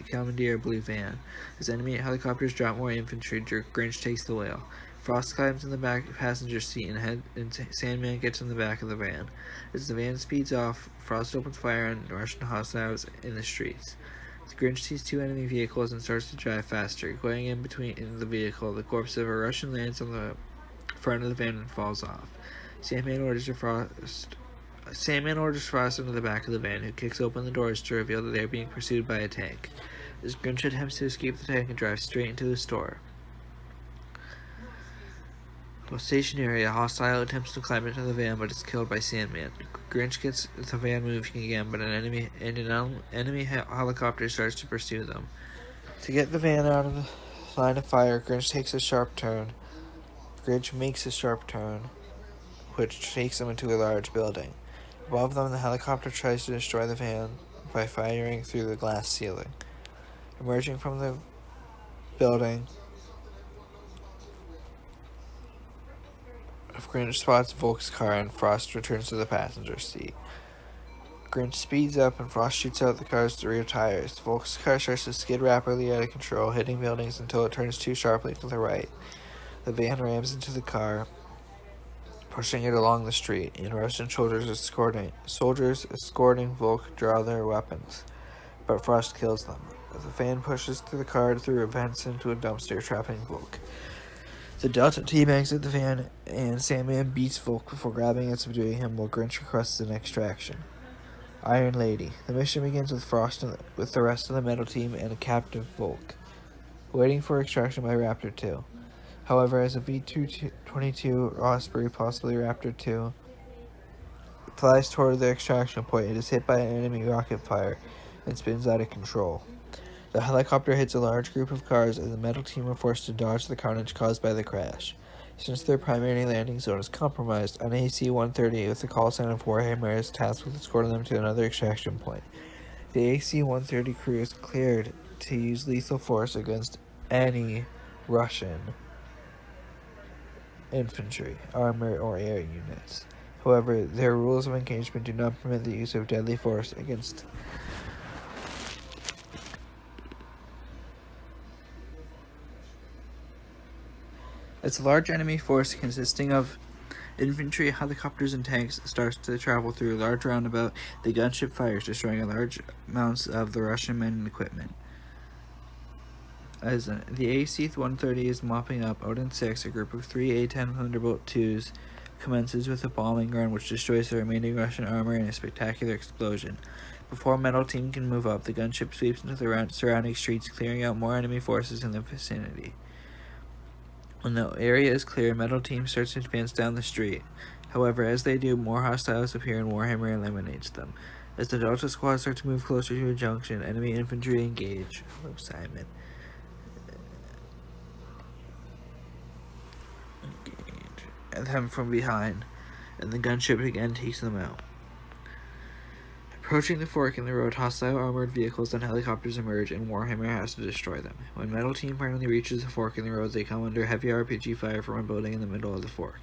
commandeer a blue van. As enemy helicopters drop more infantry, Grinch takes the wheel. Frost climbs in the back passenger seat and Sandman gets in the back of the van. As the van speeds off, Frost opens fire on Russian hostiles in the streets. The Grinch sees two enemy vehicles and starts to drive faster. Going in the vehicle, the corpse of a Russian lands on the front of the van and falls off. Sandman orders Frost into the back of the van, who kicks open the doors to reveal that they are being pursued by a tank. As Grinch attempts to escape the tank and drives straight into the store. While stationary, a hostile attempts to climb into the van but is killed by Sandman. Grinch gets the van moving again, but an enemy helicopter starts to pursue them. To get the van out of the line of fire, Grinch makes a sharp turn, which takes them into a large building. Above them, the helicopter tries to destroy the van by firing through the glass ceiling. Emerging from the building, Grinch spots Volk's car and Frost returns to the passenger seat. Grinch speeds up and Frost shoots out the car's rear tires. Volk's car starts to skid rapidly out of control, hitting buildings until it turns too sharply to the right. The van rams into the car, pushing it along the street, and Russian soldiers escorting Volk draw their weapons, but Frost kills them. The van pushes through the car through vents into a dumpster, trapping Volk. The Delta team exit the van, and Sandman beats Volk before grabbing and subduing him while Grinch requests an extraction. Iron Lady. The mission begins with Frost with the rest of the metal team and a captive Volk, waiting for extraction by Raptor 2. However, as a V-22 Osprey, possibly Raptor 2, flies toward the extraction point, it is hit by an enemy rocket fire and spins out of control. The helicopter hits a large group of cars, and the metal team are forced to dodge the carnage caused by the crash. Since their primary landing zone is compromised, an AC-130 with the call sign of Warhammer is tasked with escorting them to another extraction point. The AC-130 crew is cleared to use lethal force against any Russian infantry, armor, or air units. However, their rules of engagement do not permit the use of deadly force against As a large enemy force consisting of infantry, helicopters, and tanks starts to travel through a large roundabout, the gunship fires, destroying large amounts of the Russian men and equipment. As the AC-130 is mopping up, Odin 6, a group of 3 A-10 Thunderbolt 2s, commences with a bombing run which destroys the remaining Russian armor in a spectacular explosion. Before Metal Team can move up, the gunship sweeps into the surrounding streets, clearing out more enemy forces in the vicinity. When the area is clear, Metal Team starts to advance down the street. However, as they do, more hostiles appear and Warhammer eliminates them. As the Delta Squad start to move closer to a junction, enemy infantry engage. Hello, Simon. Engage them from behind, and the gunship again takes them out. Approaching the fork in the road, hostile armored vehicles and helicopters emerge, and Warhammer has to destroy them. When Metal Team finally reaches the fork in the road, they come under heavy RPG fire from a building in the middle of the fork.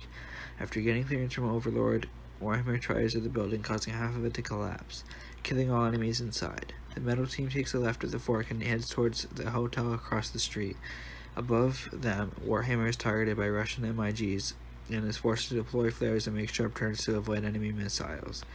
After getting clearance from Overlord, Warhammer tries at the building, causing half of it to collapse, killing all enemies inside. The Metal Team takes a left at the fork and heads towards the hotel across the street. Above them, Warhammer is targeted by Russian MiGs and is forced to deploy flares and make sharp turns to avoid enemy missiles.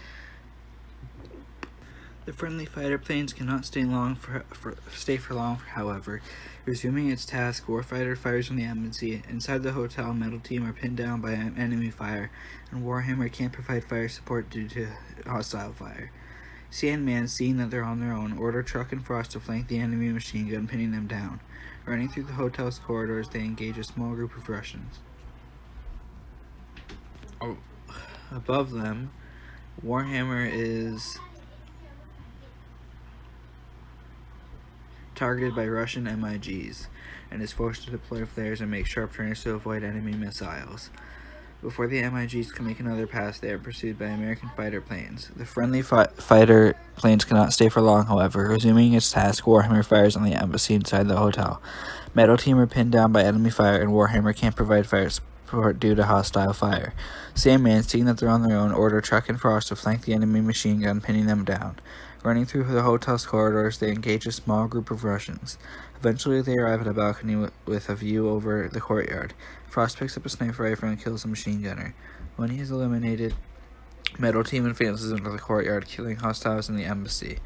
The friendly fighter planes cannot stay for long, however. Resuming its task, Warfighter fires on the embassy. Inside the hotel, Metal Team are pinned down by enemy fire, and Warhammer can't provide fire support due to hostile fire. Sandman, seeing that they're on their own, order Truck and Frost to flank the enemy machine gun, pinning them down. Running through the hotel's corridors, they engage a small group of Russians. Above them, Warhammer is targeted by Russian MiGs and is forced to deploy flares and make sharp turns to avoid enemy missiles. Before the MiGs can make another pass, they are pursued by American fighter planes. The friendly fighter planes cannot stay for long, however. Resuming its task, Warhammer fires on the embassy inside the hotel. Metal Team are pinned down by enemy fire, and Warhammer can't provide fire support due to hostile fire. Sandman, seeing that they're on their own, order Truck and Frost to flank the enemy machine gun, pinning them down. Running through the hotel's corridors, they engage a small group of Russians. Eventually, they arrive at a balcony with a view over the courtyard. Frost picks up a sniper rifle and kills a machine gunner. When he is eliminated, Metal Team advances into the courtyard, killing hostiles in the embassy.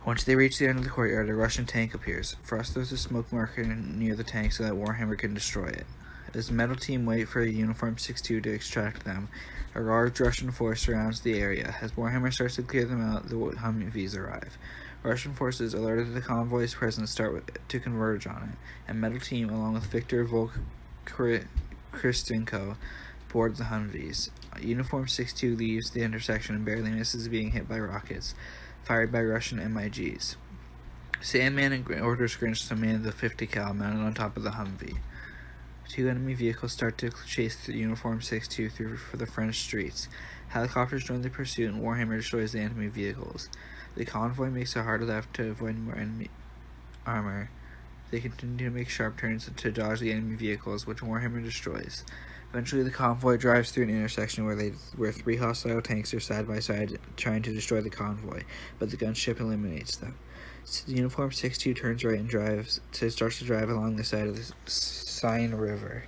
Once they reach the end of the courtyard, a Russian tank appears. Frost throws a smoke marker near the tank so that Warhammer can destroy it. As the Metal Team wait for a Uniform 6-2 to extract them, a large Russian force surrounds the area. As Warhammer starts to clear them out, the Humvees arrive. Russian forces, alerted to the convoy's presence, start to converge on it, and Metal Team, along with Victor Kristenko, board the Humvees. Uniform 6-2 leaves the intersection and barely misses being hit by rockets fired by Russian MiGs. Sandman orders Grinch to man the 50 cal mounted on top of the Humvee. Two enemy vehicles start to chase the Uniform 6-2 through the French streets. Helicopters join the pursuit and Warhammer destroys the enemy vehicles. The convoy makes a hard left to avoid more enemy armor. They continue to make sharp turns to dodge the enemy vehicles, which Warhammer destroys. Eventually, the convoy drives through an intersection where three hostile tanks are side by side trying to destroy the convoy, but the gunship eliminates them. The Uniform 6-2 turns right and starts to drive along the side of the Seine River.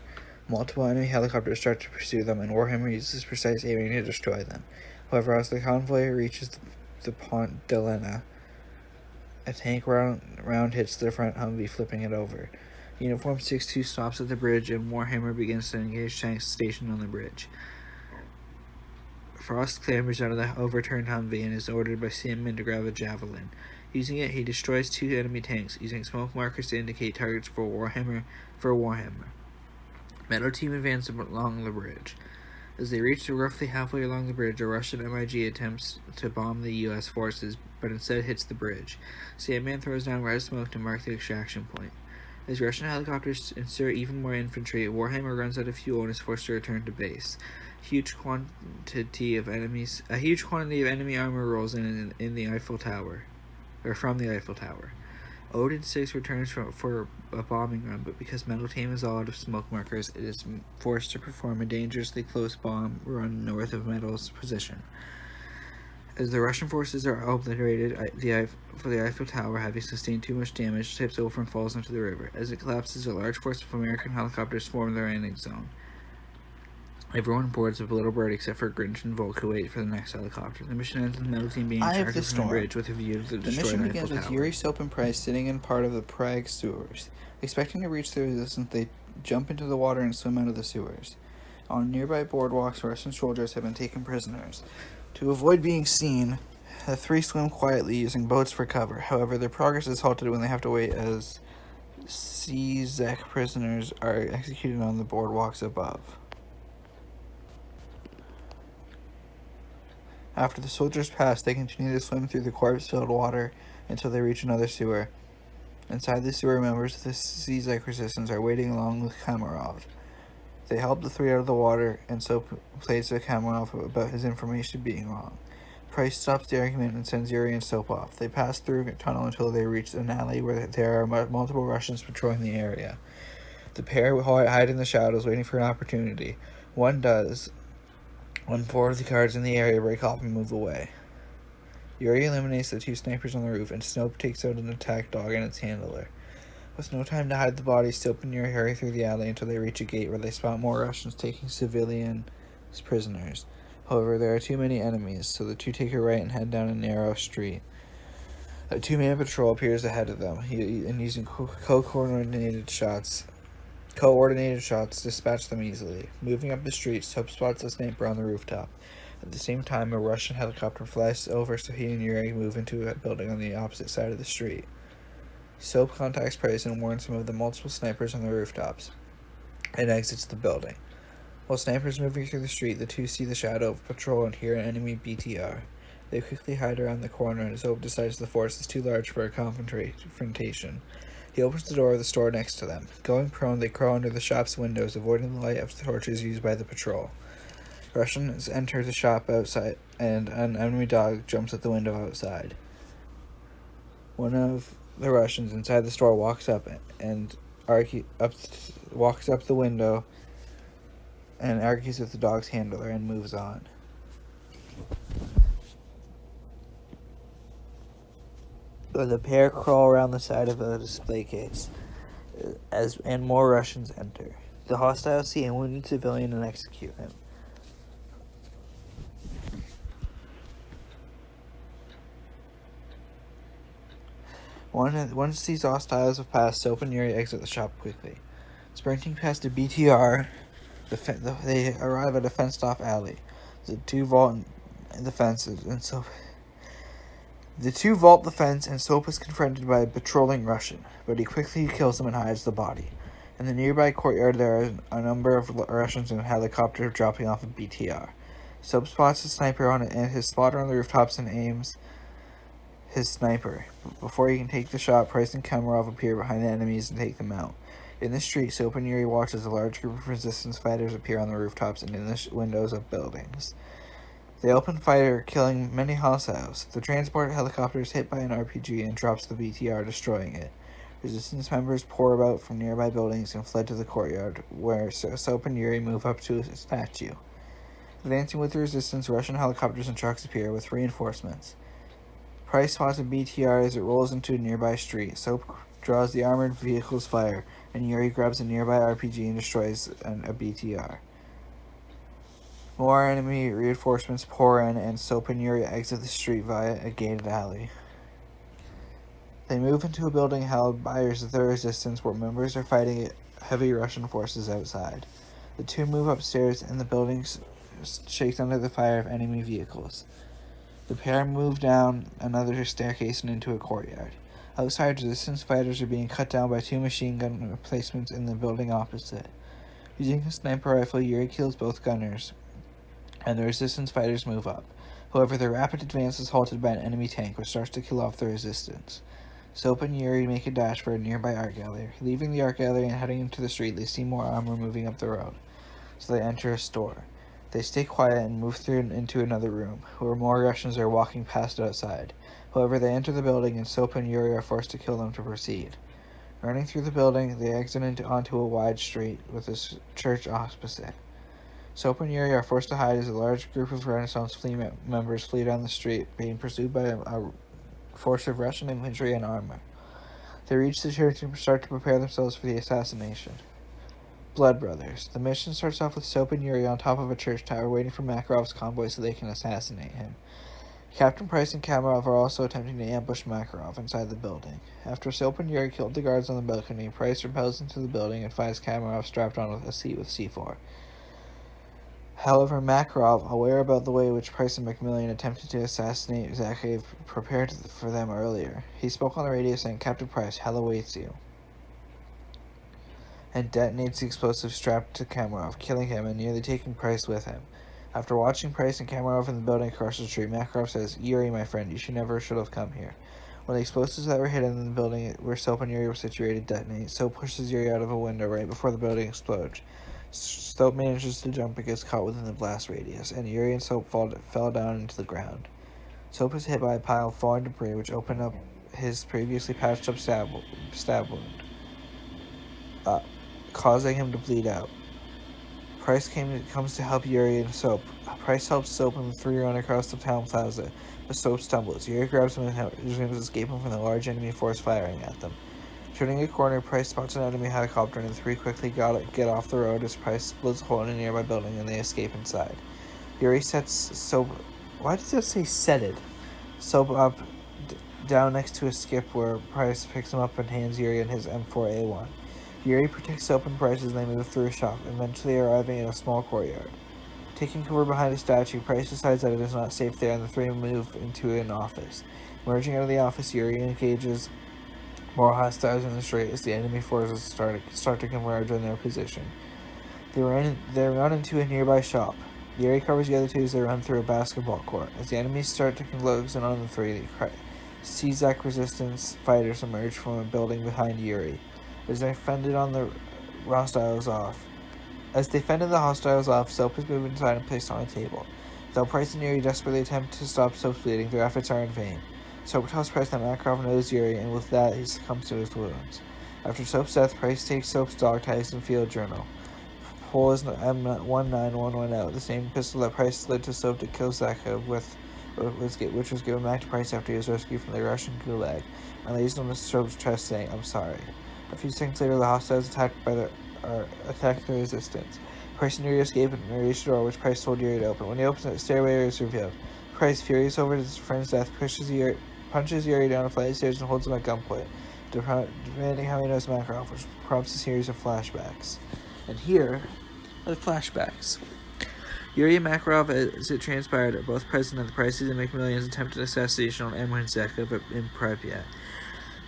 Multiple enemy helicopters start to pursue them, and Warhammer uses precise aiming to destroy them. However, as the convoy reaches the Pont de l'Ena, a tank round hits the front Humvee, flipping it over. Uniform 6-2 stops at the bridge, and Warhammer begins to engage tanks stationed on the bridge. Frost clambers out of the overturned Humvee and is ordered by Sandman to grab a javelin. Using it, he destroys two enemy tanks, using smoke markers to indicate targets for Warhammer. Metal Team advances along the bridge. As they reach roughly halfway along the bridge, a Russian MiG attempts to bomb the U.S. forces, but instead hits the bridge. Sandman throws down red smoke to mark the extraction point. As Russian helicopters insert even more infantry, Warhammer runs out of fuel and is forced to return to base. A huge quantity of enemy armor rolls in the Eiffel Tower, or from the Eiffel Tower. Odin 6 returns for a bombing run, but because Metal Team is all out of smoke markers, it is forced to perform a dangerously close bomb run north of Metal's position. As the Russian forces are obliterated, the Eiffel Tower, having sustained too much damage, tips over and falls into the river. As it collapses, a large force of American helicopters swarm the landing zone. Everyone boards with Little Bird except for Grinch and Volk, who wait for the next helicopter. The mission ends with the Metal Team being charged from the bridge with a view to destroy the Eiffel Tower. The mission begins with Yuri, Soap, and Price sitting in part of the Prague sewers. Expecting to reach the resistance, they jump into the water and swim out of the sewers. On nearby boardwalks, Russian soldiers have been taken prisoners. To avoid being seen, the three swim quietly using boats for cover. However, their progress is halted when they have to wait as CZEK prisoners are executed on the boardwalks above. After the soldiers pass, they continue to swim through the corpse-filled water until they reach another sewer. Inside the sewer, members of the CZEK resistance are waiting along with Kamarov. They help the three out of the water, and Soap plays to Kamarov about his information being wrong. Price stops the argument and sends Yuri and Soap off. They pass through a tunnel until they reach an alley where there are multiple Russians patrolling the area. The pair hide in the shadows, waiting for an opportunity. One does, when four of the guards in the area break off and move away. Yuri eliminates the two snipers on the roof, and Snope takes out an attack dog and its handler. With no time to hide the bodies, Soap and Yuri hurry through the alley until they reach a gate where they spot more Russians taking civilian prisoners. However, there are too many enemies, so the two take a right and head down a narrow street. A two-man patrol appears ahead of them, and using coordinated shots, dispatch them easily. Moving up the street, Soap spots a sniper on the rooftop. At the same time, a Russian helicopter flies over, so he and Yuri move into a building on the opposite side of the street. Soap contacts Price and warns him of the multiple snipers on the rooftops, and exits the building. While snipers moving through the street, the two see the shadow of a patrol and hear an enemy BTR. They quickly hide around the corner, and Soap decides the force is too large for a confrontation. He opens the door of the store next to them. Going prone, they crawl under the shop's windows, avoiding the light of the torches used by the patrol. Russians enter the shop outside, and an enemy dog jumps at the window outside. One of the Russians inside the store walks up the window and argues with the dog's handler and moves on. The pair crawl around the side of a display case, and more Russians enter. The hostiles see a wounded civilian and execute him. Once these hostiles have passed, Soap and Yuri exit the shop quickly. Sprinting past a BTR, they arrive at a fenced-off alley. The two vault the fence, and Soap is confronted by a patrolling Russian, but he quickly kills him and hides the body. In the nearby courtyard, there are a number of Russians in a helicopter dropping off a BTR. Soap spots his sniper and his spotter on the rooftops and aims his sniper. Before he can take the shot, Price and Kamarov appear behind the enemies and take them out. In the street, Soap and Yuri watch as a large group of resistance fighters appear on the rooftops and in the windows of buildings. They open fire, killing many hostiles. The transport helicopter is hit by an RPG and drops the BTR, destroying it. Resistance members pour about from nearby buildings and fled to the courtyard, where Soap and Yuri move up to a statue. Advancing with the resistance, Russian helicopters and trucks appear with reinforcements. Price spots a BTR as it rolls into a nearby street. Soap draws the armored vehicle's fire, and Yuri grabs a nearby RPG and destroys a BTR. More enemy reinforcements pour in, and Soap and Yuri exit the street via a gated alley. They move into a building held by the resistance, where members are fighting heavy Russian forces outside. The two move upstairs, and the building shakes under the fire of enemy vehicles. The pair move down another staircase and into a courtyard. Outside, resistance fighters are being cut down by two machine gun emplacements in the building opposite. Using a sniper rifle, Yuri kills both gunners, and the resistance fighters move up. However, their rapid advance is halted by an enemy tank, which starts to kill off the resistance. Soap and Yuri make a dash for a nearby art gallery. Leaving the art gallery and heading into the street, they see more armor moving up the road, so they enter a store. They stay quiet and move through into another room, where more Russians are walking past outside. However, they enter the building, and Soap and Yuri are forced to kill them to proceed. Running through the building, they exit onto a wide street with a church opposite. Soap and Yuri are forced to hide as a large group of Renaissance members flee down the street, being pursued by a force of Russian infantry and armor. They reach the church and start to prepare themselves for the assassination. Blood Brothers. The mission starts off with Soap and Yuri on top of a church tower waiting for Makarov's convoy so they can assassinate him. Captain Price and Kamarov are also attempting to ambush Makarov inside the building. After Soap and Yuri killed the guards on the balcony, Price repels into the building and finds Kamarov strapped on with a seat with C4. However, Makarov, aware about the way in which Price and Macmillan attempted to assassinate Zakhaev, prepared for them earlier. He spoke on the radio saying, "Captain Price, hell awaits you," and detonates the explosive strapped to Kamarov, killing him and nearly taking Price with him. After watching Price and Kamarov in the building across the street, Makarov says, "Yuri, my friend, you never should have come here." When the explosives that were hidden in the building where Soap and Yuri were situated detonate, Soap pushes Yuri out of a window right before the building explodes. Soap manages to jump but gets caught within the blast radius, and Yuri and Soap fell down into the ground. Soap is hit by a pile of falling debris which opened up his previously patched up stab wound, causing him to bleed out. Price comes to help Yuri and Soap. Price helps Soap and the three run across the town plaza, but Soap stumbles. Yuri grabs him and resumes escaping from the large enemy force firing at them. Turning a corner, Price spots an enemy helicopter, and the three quickly get off the road as Price splits a hole in a nearby building and they escape inside. Yuri sets Soap... Why does it say setted? Soap up down next to a skip where Price picks him up and hands Yuri and his M4A1. Yuri protects Soap and Price as they move through a shop, eventually arriving in a small courtyard. Taking cover behind a statue, Price decides that it is not safe there, and the three move into an office. Emerging out of the office, Yuri engages more hostiles in the street as the enemy forces start to converge on their position. They run into a nearby shop. Yuri covers the other two as they run through a basketball court. As the enemies start to close in on the three, CZAC resistance fighters emerge from a building behind Yuri. As they fended the hostiles off, Soap is moved inside and placed on a table. Though Price and Yuri desperately attempt to stop Soap's bleeding, their efforts are in vain. Soap tells Price that Makarov knows Yuri, and with that, he succumbs to his wounds. After Soap's death, Price takes Soap's dog tags and field journal. Pulls M1911 out, the same pistol that Price slid to Soap to kill Zakov with, which was given back to Price after he was rescued from the Russian gulag, and lays on Soap's chest, saying, "I'm sorry." A few seconds later, the hostiles attacked the resistance. Price and Yuri escape and reach the door, which Price told Yuri to open. When he opens it, a stairway is revealed. Price, furious over his friend's death, punches Yuri down a flight of stairs and holds him at gunpoint, demanding how he knows Makarov, which prompts a series of flashbacks. And here are the flashbacks. Yuri and Makarov, as it transpired, are both present at the Price's and McMillian's attempted assassination on M1 Zakov in Pripyat.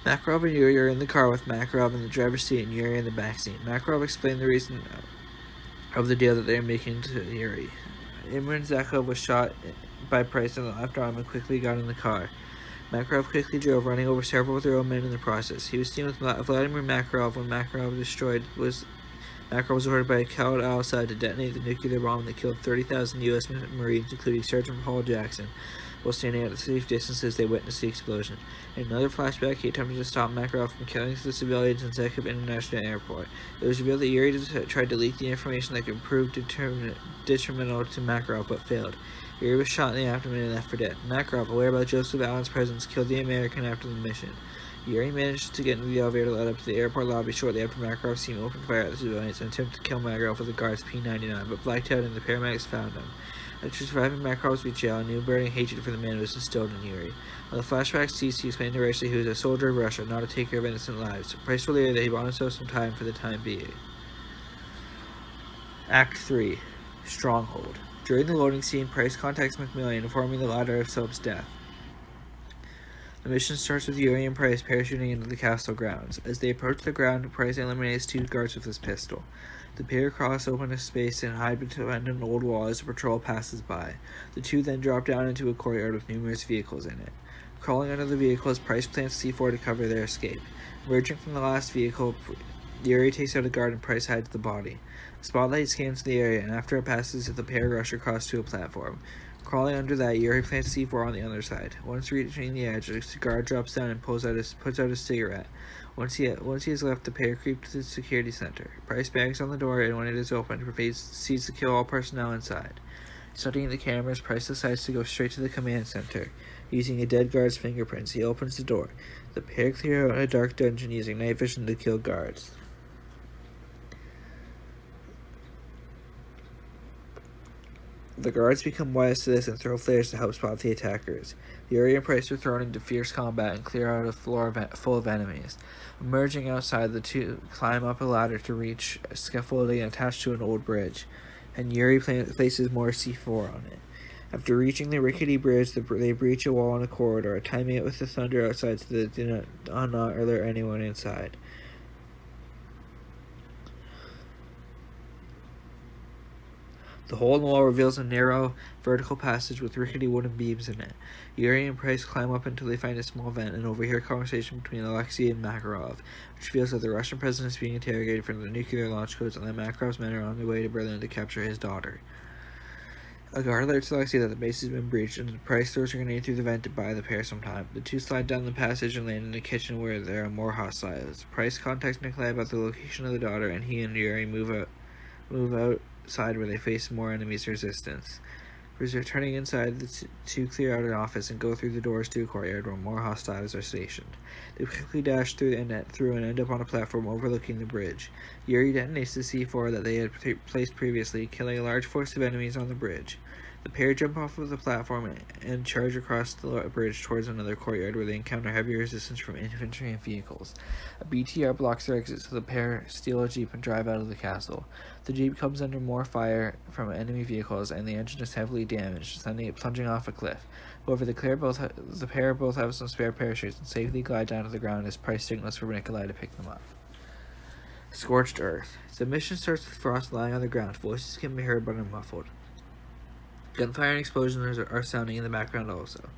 Makarov and Yuri are in the car with Makarov in the driver's seat and Yuri in the back seat. Makarov explained the reason of the deal that they are making to Yuri. Imran Zakov was shot by Price in the left arm and quickly got in the car. Makarov quickly drove, running over several of their own men in the process. He was seen with Vladimir Makarov when Makarov was ordered by Khalid al-Assad to detonate the nuclear bomb that killed 30,000 U.S. Marines, including Sergeant Paul Jackson. While standing at a safe distance as they witnessed the explosion. In another flashback, he attempted to stop Makarov from killing the civilians in Zakov International Airport. It was revealed that Yuri tried to leak the information that could prove detrimental to Makarov, but failed. Yuri was shot in the abdomen and left for dead. Makarov, aware about Joseph Allen's presence, killed the American after the mission. Yuri managed to get into the elevator that led up to the airport lobby shortly after Makarov's team opened fire at the civilians and attempted to kill Makarov with the guard's P-99, but blacked out and the paramedics found him. After surviving Makarov's betrayal, a new burning hatred for the man was instilled in Yuri. While the flashbacks ceased, he explained to Rice that he was a soldier of Russia, not a taker of innocent lives. Price told Yuri that he bought himself some time for the time being. Act 3. Stronghold. During the loading scene, Price contacts McMillian, informing the latter of Soap's death. The mission starts with Yuri and Price parachuting into the castle grounds. As they approach the ground, Price eliminates two guards with his pistol. The pair cross open a space and hide behind an old wall as a patrol passes by. The two then drop down into a courtyard with numerous vehicles in it. Crawling under the vehicles, Price plants C4 to cover their escape. Emerging from the last vehicle, Yuri takes out a guard and Price hides the body. A spotlight scans the area, and after it passes, the pair rush across to a platform. Crawling under that, Yuri plants C4 on the other side. Once reaching the edge, the guard drops down and puts out a cigarette. Once he has left, the pair creep to the security center. Price bangs on the door, and when it is opened, proceeds to kill all personnel inside. Studying the cameras, Price decides to go straight to the command center. Using a dead guard's fingerprints, he opens the door. The pair clear out a dark dungeon using night vision to kill guards. The guards become wise to this and throw flares to help spot the attackers. Yuri and Price are thrown into fierce combat and clear out a floor full of enemies. Emerging outside, the two climb up a ladder to reach a scaffolding attached to an old bridge, and Yuri places more C4 on it. After reaching the rickety bridge, they breach a wall in a corridor, timing it with the thunder outside so that they do not alert anyone inside. The hole in the wall reveals a narrow, vertical passage with rickety wooden beams in it. Yuri and Price climb up until they find a small vent and overhear a conversation between Alexei and Makarov, which reveals that the Russian president is being interrogated for the nuclear launch codes and that Makarov's men are on their way to Berlin to capture his daughter. A guard alerts Alexei that the base has been breached, and Price throws a grenade through the vent to buy the pair some time. The two slide down the passage and land in the kitchen where there are more hostiles. Price contacts Nikolai about the location of the daughter, and he and Yuri move outside where they face more enemies' resistance. Returning inside, the two clear out an office and go through the doors to a courtyard where more hostiles are stationed. They quickly dash through and end up on a platform overlooking the bridge. Yuri detonates the C4 that they had placed previously, killing a large force of enemies on the bridge. The pair jump off of the platform and charge across the bridge towards another courtyard where they encounter heavy resistance from infantry and vehicles. A BTR blocks their exit, so the pair steal a jeep and drive out of the castle. The jeep comes under more fire from enemy vehicles, and the engine is heavily damaged, sending it plunging off a cliff. However, the pair both have some spare parachutes and safely glide down to the ground as Price signals for Nikolai to pick them up. Scorched Earth. The mission starts with Frost lying on the ground. Voices can be heard but are muffled. Gunfire and explosions are sounding in the background also.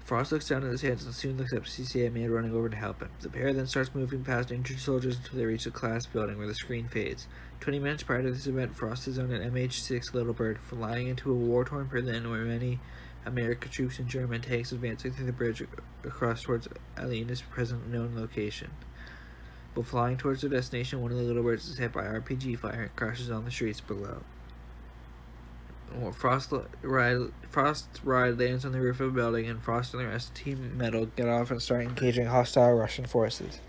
Frost looks down at his hands and soon looks up to see Sandman running over to help him. The pair then starts moving past injured soldiers until they reach the class building where the screen fades. 20 minutes prior to this event, Frost is on an MH-6 Little Bird flying into a war-torn Berlin where many American troops and German tanks advancing through the bridge across towards Alina's present known location. While flying towards their destination, one of the Little Birds is hit by RPG fire and crashes on the streets below. Frost ride lands on the roof of a building, and Frost and the rest of Team Metal get off and start engaging hostile Russian forces.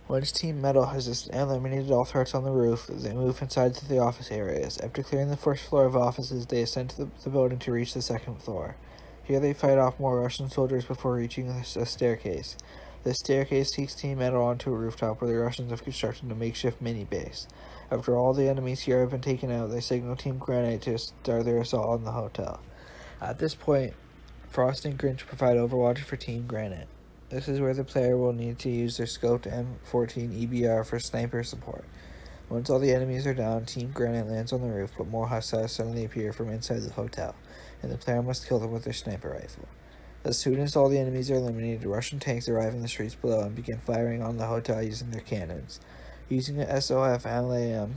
Once Team Metal has eliminated all threats on the roof, they move inside to the office areas. After clearing the first floor of offices, they ascend to the building to reach the second floor. Here they fight off more Russian soldiers before reaching a staircase. The staircase takes Team Metal onto a rooftop where the Russians have constructed a makeshift mini-base. After all the enemies here have been taken out, they signal Team Granite to start their assault on the hotel. At this point, Frost and Grinch provide overwatch for Team Granite. This is where the player will need to use their scoped M14 EBR for sniper support. Once all the enemies are down, Team Granite lands on the roof, but more hostiles suddenly appear from inside the hotel, and the player must kill them with their sniper rifle. As soon as all the enemies are eliminated, Russian tanks arrive in the streets below and begin firing on the hotel using their cannons. Using an SOF LAM,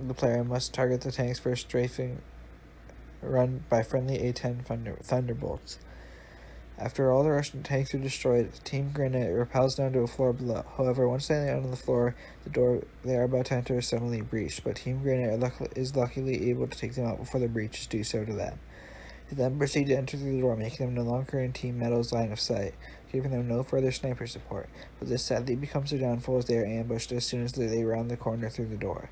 the player must target the tanks for a strafing run by friendly A-10 Thunderbolts. After all the Russian tanks are destroyed, Team Granite rappels down to a floor below. However, once they land on the floor, the door they are about to enter is suddenly breached, but Team Granite is luckily able to take them out before the breaches do so to them. They then proceed to enter through the door, making them no longer in Team Metal's line of sight, giving them no further sniper support, but this sadly becomes their downfall as they are ambushed as soon as they round the corner through the door.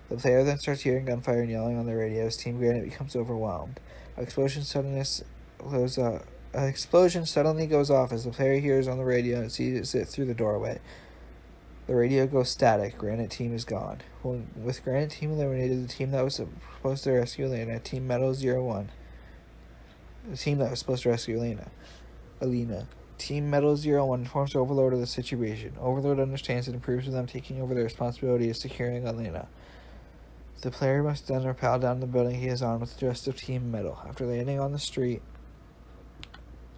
The player then starts hearing gunfire and yelling on the radio as Team Granite becomes overwhelmed. An explosion suddenly goes off as the player hears on the radio and sees it through the doorway. The radio goes static. Granite Team is gone. With Granite Team eliminated, the team that was supposed to rescue Alina, Team Metal 01, the team that was supposed to rescue Alina. Team Metal 01 informs Overlord of the situation. Overlord understands and approves of them taking over the responsibility of securing Alina. The player must then rappel down the building he is on with the rest of Team Metal. After landing on the street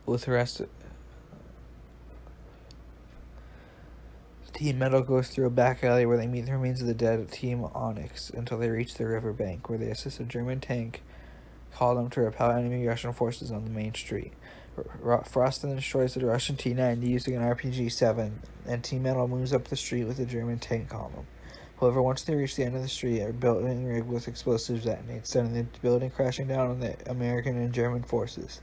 with the rest of Team Metal goes through a back alley where they meet the remains of the dead Team Onyx until they reach the river bank, where they assist a German tank call them to repel enemy Russian forces on the main street. Frost then destroys the Russian T-90 using an RPG-7, and Team Metal moves up the street with the German tank column. However, once they reach the end of the street, a building rigged with explosives detonates, sending the building crashing down on the American and German forces.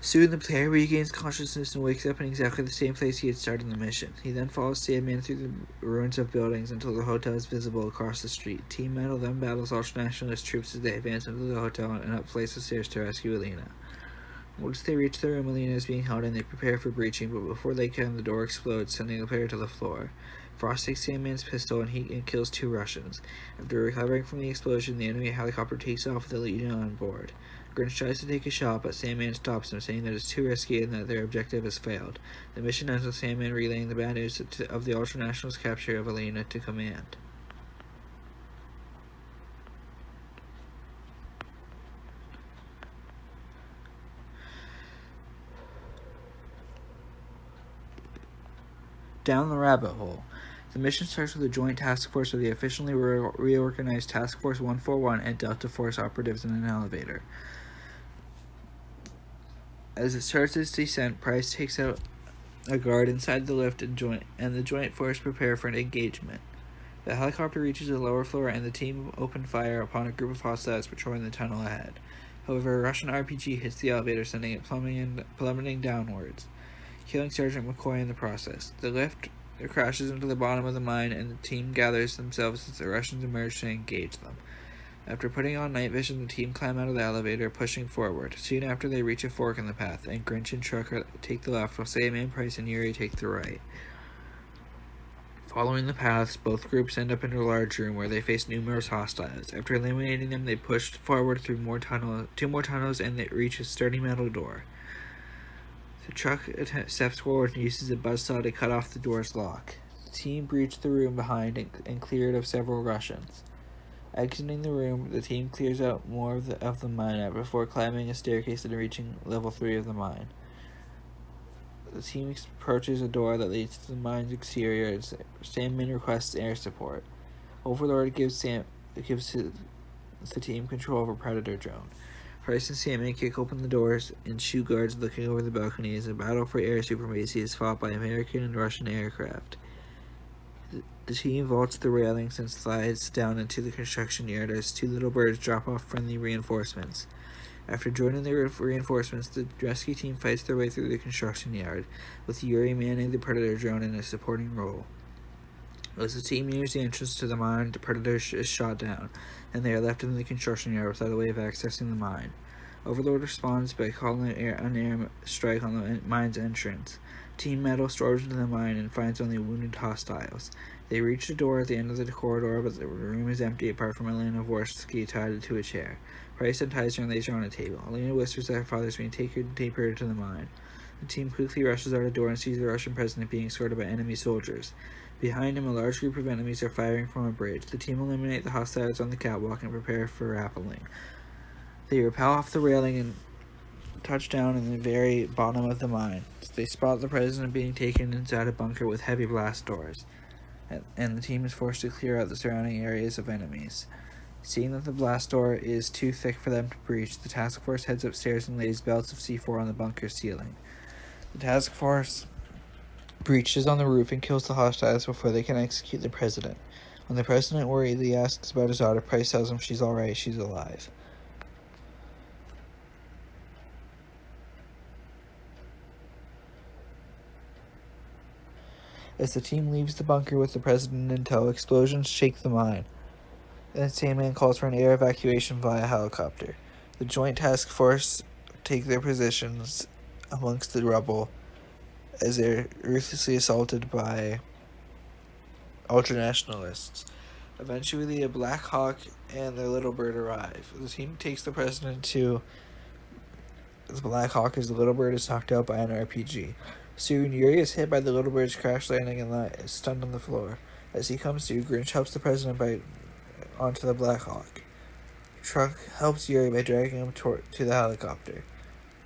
Soon, the player regains consciousness and wakes up in exactly the same place he had started the mission. He then follows Sandman through the ruins of buildings until the hotel is visible across the street. Team Metal then battles ultra-nationalist troops as they advance into the hotel and up flights of stairs to rescue Alina. Once they reach the room Alina is being held in, they prepare for breaching, but before they can, the door explodes, sending the player to the floor. Frost takes Sandman's pistol and kills 2 Russians. After recovering from the explosion, the enemy helicopter takes off with Alina on board. Grinch tries to take a shot, but Sandman stops him, saying that it's too risky and that their objective has failed. The mission ends with Sandman relaying the bad news of the Ultranationals' capture of Alina to Command. Down the rabbit hole. The mission starts with a joint task force of the officially reorganized Task Force 141 and Delta Force operatives in an elevator. As it starts its descent, Price takes out a guard inside the lift and the joint force prepare for an engagement. The helicopter reaches the lower floor and the team open fire upon a group of hostiles patrolling the tunnel ahead. However, a Russian RPG hits the elevator, sending it plummeting downwards, killing Sergeant McCoy in the process. The lift crashes into the bottom of the mine and the team gathers themselves as the Russians emerge to engage them. After putting on night vision, the team climb out of the elevator, pushing forward. Soon after, they reach a fork in the path, and Grinch and Trucker take the left, while Sandman, Price, and Yuri take the right. Following the paths, both groups end up in a large room where they face numerous hostiles. After eliminating them, they push forward through two more tunnels, and they reach a sturdy metal door. The truck steps forward and uses a buzzsaw to cut off the door's lock. team breached the room behind and cleared of several Russians. Exiting the room, the team clears out more of the mine before climbing a staircase and reaching level 3 of the mine. The team approaches a door that leads to the mine's exterior, and Sandman requests air support. Overlord gives the team control over Predator drone. Price and Sandman kick open the doors and shoot guards looking over the balcony as a battle for air supremacy is fought by American and Russian aircraft. The team vaults the railings and slides down into the construction yard as two little birds drop off friendly reinforcements. After joining the reinforcements, the rescue team fights their way through the construction yard, with Yuri manning the Predator drone in a supporting role. As the team nears the entrance to the mine, the Predator is shot down, and they are left in the construction yard without a way of accessing the mine. Overlord responds by calling an air strike on the mine's entrance. Team Metal storms into the mine and finds only wounded hostiles. They reach the door at the end of the corridor, but the room is empty apart from Elena Vorsky tied to a chair. Price unties her and lays her on a table. Elena whispers that her father is being tapered to the mine. The team quickly rushes out a door and sees the Russian president being escorted by enemy soldiers. Behind him, a large group of enemies are firing from a bridge. The team eliminate the hostiles on the catwalk and prepare for rappelling. They rappel off the railing and touch down in the very bottom of the mine. They spot the president being taken inside a bunker with heavy blast doors, and the team is forced to clear out the surrounding areas of enemies. Seeing that the blast door is too thick for them to breach, the task force heads upstairs and lays belts of C4 on the bunker's ceiling. The task force breaches on the roof and kills the hostiles before they can execute the president. When the president worriedly asks about his daughter, Price tells him she's alright, she's alive. As the team leaves the bunker with the president in tow, explosions shake the mine. Then Sandman calls for an air evacuation via helicopter. The joint task force take their positions amongst the rubble as they're ruthlessly assaulted by ultranationalists. Eventually, a Black Hawk and their Little Bird arrive. The team takes the president to the Black Hawk as the Little Bird is knocked out by an RPG. Soon, Yuri is hit by the Little Bird's crash landing and is stunned on the floor. As he comes to, Grinch helps the president onto the Black Hawk. Truck helps Yuri by dragging him to the helicopter.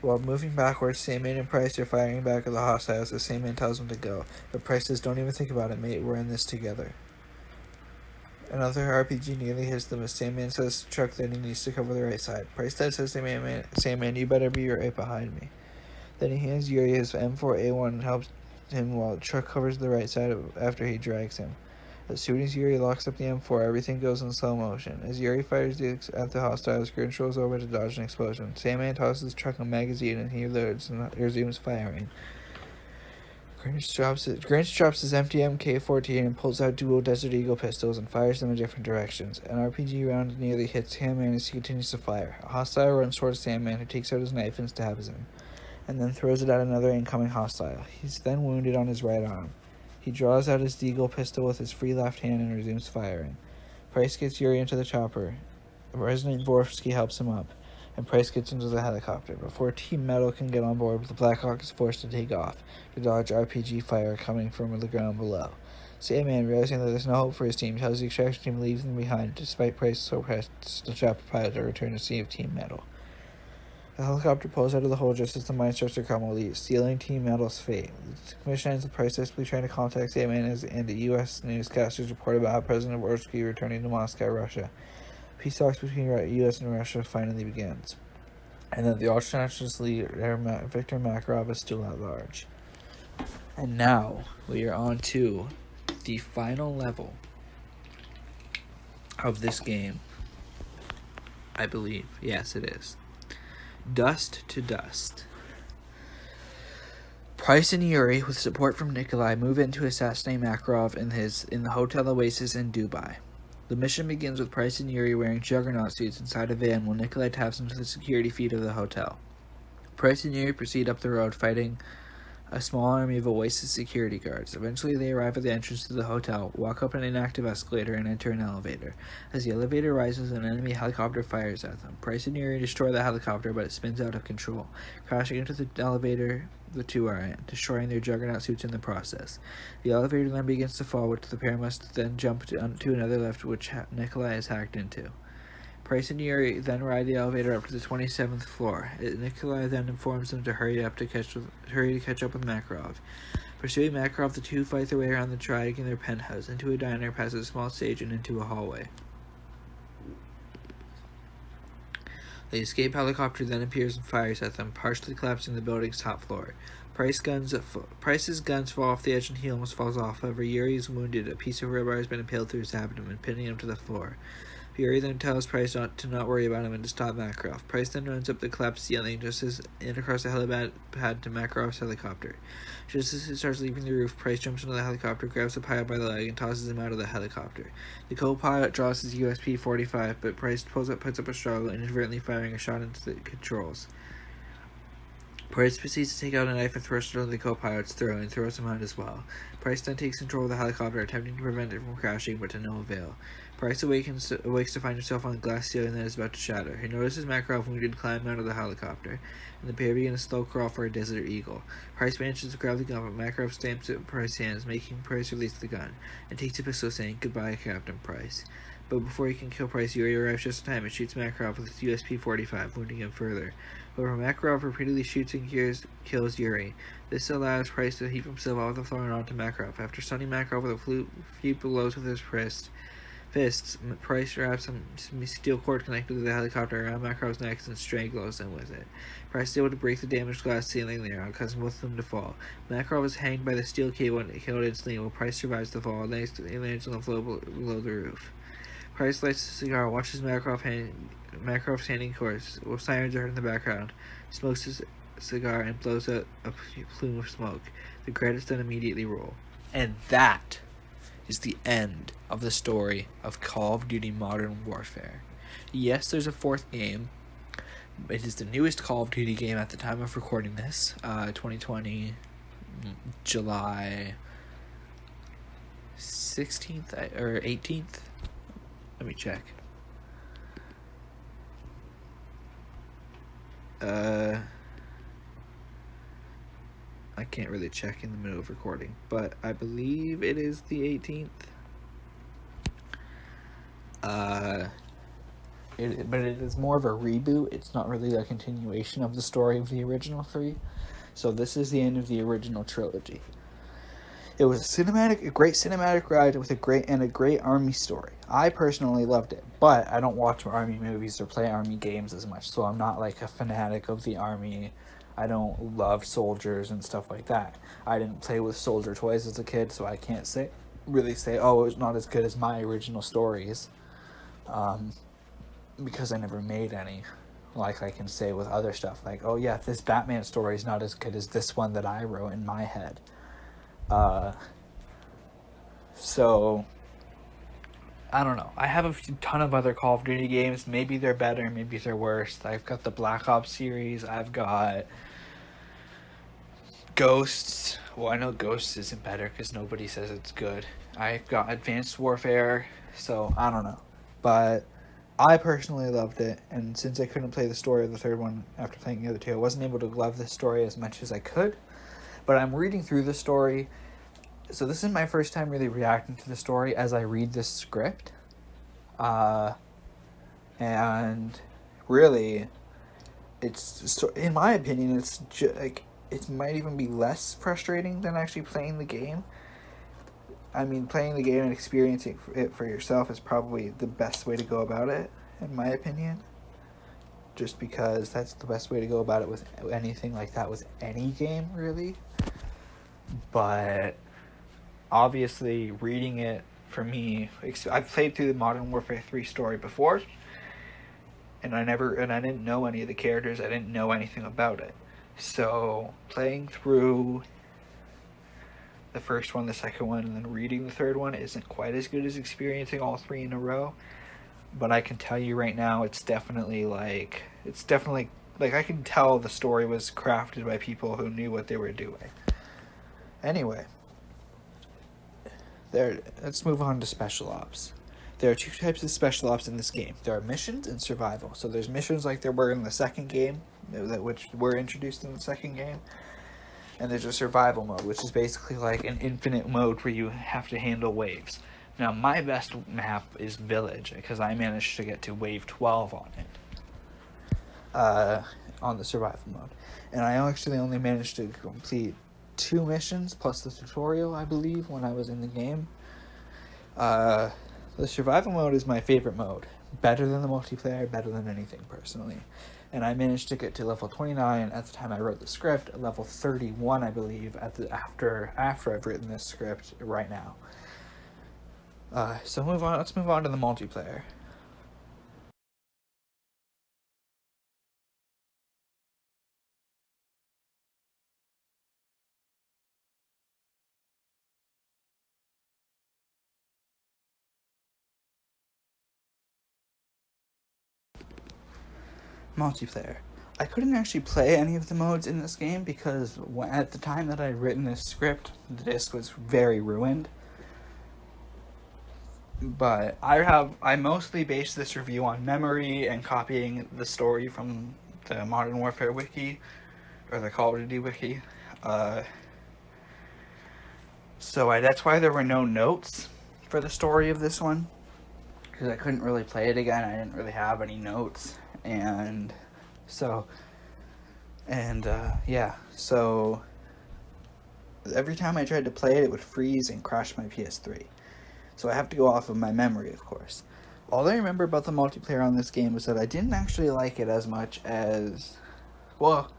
While moving backwards, Sandman and Price are firing back at the hostiles as Sandman tells them to go, but Price says, "Don't even think about it, mate, we're in this together." Another RPG nearly hits them as Sandman says to Truck that he needs to cover the right side. Price then says to Sandman, "You better be right behind me." Then he hands Yuri his M4A1 and helps him while Truck covers the right side after he drags him. As soon as Yuri locks up the M4, everything goes in slow motion. As Yuri fires at the hostiles, Grinch rolls over to dodge an explosion. Sandman tosses Truck a magazine and he loads and resumes firing. Grinch drops his empty MK-14 and pulls out dual Desert Eagle pistols and fires them in different directions. An RPG round nearly hits Sandman as he continues to fire. A hostile runs towards Sandman, who takes out his knife and stabs him, and then throws it at another incoming hostile. He's then wounded on his right arm. He draws out his Deagle pistol with his free left hand and resumes firing. Price gets Yuri into the chopper. President Vorsky helps him up, and Price gets into the helicopter. Before Team Metal can get on board, the Black Hawk is forced to take off to dodge RPG fire coming from the ground below. Sandman, realizing that there's no hope for his team, tells the extraction team to leave them behind, despite Price so pressed the chopper pilot to return to see of Team Metal. The helicopter pulls out of the hole just as the mine starts to crumble, sealing Team Metal's fate. The commission ends with Price desperately trying to contact Sandman and the U.S. newscasters report about how President Vorsky returning to Moscow, Russia. Peace talks between U.S. and Russia finally begins, and that the ultranationalist leader Viktor Makarov is still at large. And now we are on to the final level of this game. I believe. Yes, it is. Dust to Dust. Price and Yuri, with support from Nikolai, move in to assassinate Makarov in the Hotel Oasis in Dubai. The mission begins with Price and Yuri wearing juggernaut suits inside a van while Nikolai taps into the security feed of the hotel. Price and Yuri proceed up the road fighting a small army of Oasis security guards. Eventually, they arrive at the entrance to the hotel, walk up an inactive escalator, and enter an elevator. As the elevator rises, an enemy helicopter fires at them. Price and Yuri destroy the helicopter, but it spins out of control. Crashing into the elevator, the two are in, destroying their juggernaut suits in the process. The elevator then begins to fall, which the pair must then jump to another lift, which Nikolai is hacked into. Price and Yuri then ride the elevator up to the 27th floor. Nikolai then informs them to hurry to catch up with Makarov. Pursuing Makarov, the two fight their way around the track in their penthouse, into a diner, past a small stage, and into a hallway. The escape helicopter then appears and fires at them, partially collapsing the building's top floor. Price's guns fall off the edge and he almost falls off. However, Yuri is wounded. A piece of rubber has been impaled through his abdomen, pinning him to the floor. Yuri then tells Price to not worry about him and to stop Makarov. Price then runs up the collapsed ceiling just as in across the helipad to Makarov's helicopter. Just as it starts leaving the roof, Price jumps into the helicopter, grabs the pilot by the leg, and tosses him out of the helicopter. The co-pilot draws his USP-45, but Price puts up a struggle, inadvertently firing a shot into the controls. Price proceeds to take out a knife and thrust it on the co-pilot's throat and throws him out as well. Price then takes control of the helicopter, attempting to prevent it from crashing, but to no avail. Price awakes to find himself on the glass ceiling that is about to shatter. He notices Makarov wounded climb out of the helicopter, and the pair begin a slow crawl for a Desert Eagle. Price manages to grab the gun, but Makarov stamps it in Price's hands, making Price release the gun, and takes a pistol, saying, "Goodbye, Captain Price." But before he can kill Price, Yuri arrives just in time and shoots Makarov with his USP-45, wounding him further. However, Makarov repeatedly shoots and kills Yuri. This allows Price to heap himself off the floor and onto Makarov. After stunning Makarov with a few blows with his fists, Price wraps some steel cord connected to the helicopter around Makarov's neck and strangles him with it. Price is able to break the damaged glass ceiling there, causing both of them to fall. Makarov is hanged by the steel cable and killed instantly, while Price survives the fall and lands on the floor below the roof. Price lights a cigar, watches Makarov's handing course, while sirens are heard in the background, smokes his cigar, and blows out a plume of smoke. The credits then immediately roll. And that is the end of the story of Call of Duty Modern Warfare. Yes, there's a fourth game. It is the newest Call of Duty game at the time of recording this, 2020, July 16th or 18th. Let me check. I can't really check in the middle of recording, but I believe it is the 18th. But it is more of a reboot. It's not really a continuation of the story of the original three. So this is the end of the original trilogy. It was a great cinematic ride with a great army story. I personally loved it, but I don't watch army movies or play army games as much, so I'm not like a fanatic of the army. I don't love soldiers and stuff like that. I didn't play with soldier toys as a kid, so I can't really say, oh, it's not as good as my original stories, because I never made any. Like I can say with other stuff, like, oh yeah, this Batman story is not as good as this one that I wrote in my head. So I don't know. I have a ton of other Call of Duty games. Maybe they're better, maybe they're worse. I've got the Black Ops series. I've got Ghosts. Well, I know Ghosts isn't better because nobody says it's good. I've got Advanced Warfare. So I don't know. But I personally loved it, and since I couldn't play the story of the third one after playing the other two, I wasn't able to love the story as much as I could. But I'm reading through the story, so this is my first time really reacting to the story as I read this script. And really, it's, in my opinion, it's it might even be less frustrating than actually playing the game. I mean, playing the game and experiencing it for yourself is probably the best way to go about it, in my opinion. Just because that's the best way to go about it with anything like that, with any game, really. But obviously, reading it, for me, I've played through the Modern Warfare 3 story before, and I didn't know any of the characters, I didn't know anything about it. So, playing through the first one, the second one, and then reading the third one isn't quite as good as experiencing all three in a row. But I can tell you right now, it's definitely like I can tell the story was crafted by people who knew what they were doing. Anyway, let's move on to special ops. There are two types of special ops in this game. There are missions and survival. So there's missions like there were in the second game, which were introduced in the second game. And there's a survival mode, which is basically like an infinite mode where you have to handle waves. Now, my best map is Village, because I managed to get to wave 12 on it. On the survival mode. And I actually only managed to complete 2 missions, plus the tutorial, I believe, when I was in the game. The survival mode is my favorite mode. Better than the multiplayer, better than anything, personally. And I managed to get to level 29 at the time I wrote the script, level 31, I believe, after I've written this script right now. So let's move on to the multiplayer. Multiplayer. I couldn't actually play any of the modes in this game because at the time that I'd written this script, the disc was very ruined. But I mostly based this review on memory and copying the story from the Modern Warfare wiki, or the Call of Duty wiki. So that's why there were no notes for the story of this one, because I couldn't really play it again. I didn't really have any notes. So every time I tried to play it, it would freeze and crash my PS3. So I have to go off of my memory, of course. All I remember about the multiplayer on this game was that I didn't actually like it as much as... Well,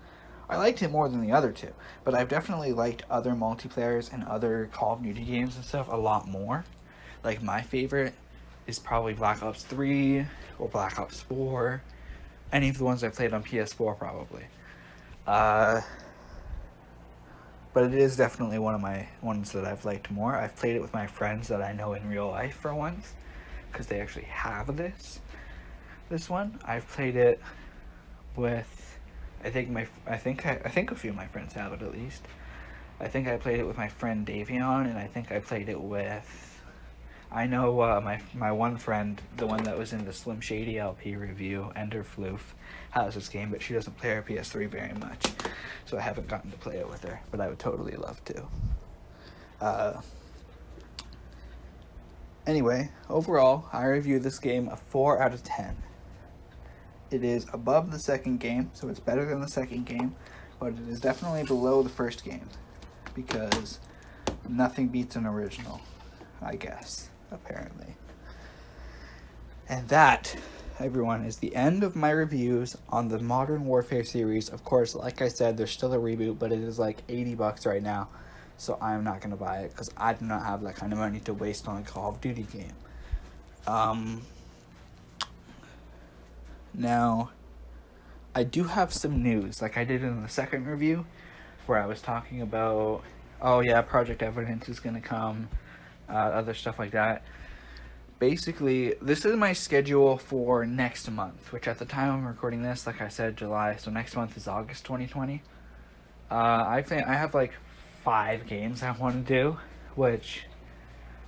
I liked it more than the other two, but I've definitely liked other multiplayers and other Call of Duty games and stuff a lot more. Like, my favorite is probably Black Ops 3 or Black Ops 4. Any of the ones I played on PS4, probably. But it is definitely one of my ones that I've liked more. I've played it with my friends that I know in real life for once, because they actually have this one. I've played it with, I think a few of my friends have it at least. I think I played it with my friend Davion, and I think I played it with, I know my one friend, the one that was in the Slim Shady LP review, Ender Floof, has this game, but she doesn't play her PS3 very much, so I haven't gotten to play it with her, but I would totally love to. Anyway, overall, I review this game a 4 out of 10. It is above the second game, so it's better than the second game, but it is definitely below the first game, because nothing beats an original, I guess, apparently. And that, everyone, is the end of my reviews on the Modern Warfare series. Of course, like I said, there's still a reboot, but it is like $80 right now, so I'm not going to buy it, because I do not have that kind of money to waste on a Call of Duty game. Now, I do have some news, like I did in the second review, where I was talking about, oh yeah, Project Evidence is going to come, other stuff like that. Basically, this is my schedule for next month, which at the time I'm recording this, like I said, July, so next month is August 2020. I have like 5 games I want to do, which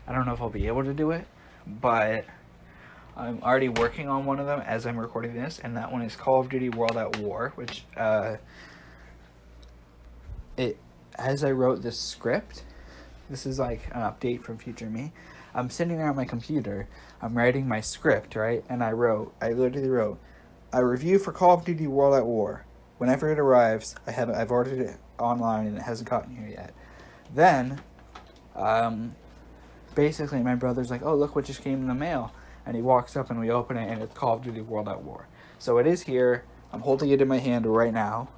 I don't know if I'll be able to do it, but I'm already working on one of them as I'm recording this, and that one is Call of Duty World at War, which, as I wrote this script, this is like an update from future me. I'm sitting there on my computer, I'm writing my script, right? And I literally wrote, a review for Call of Duty World at War. Whenever it arrives, I've ordered it online and it hasn't gotten here yet. Then, basically my brother's like, oh, look what just came in the mail. And he walks up and we open it and it's Call of Duty World at War. So it is here. I'm holding it in my hand right now.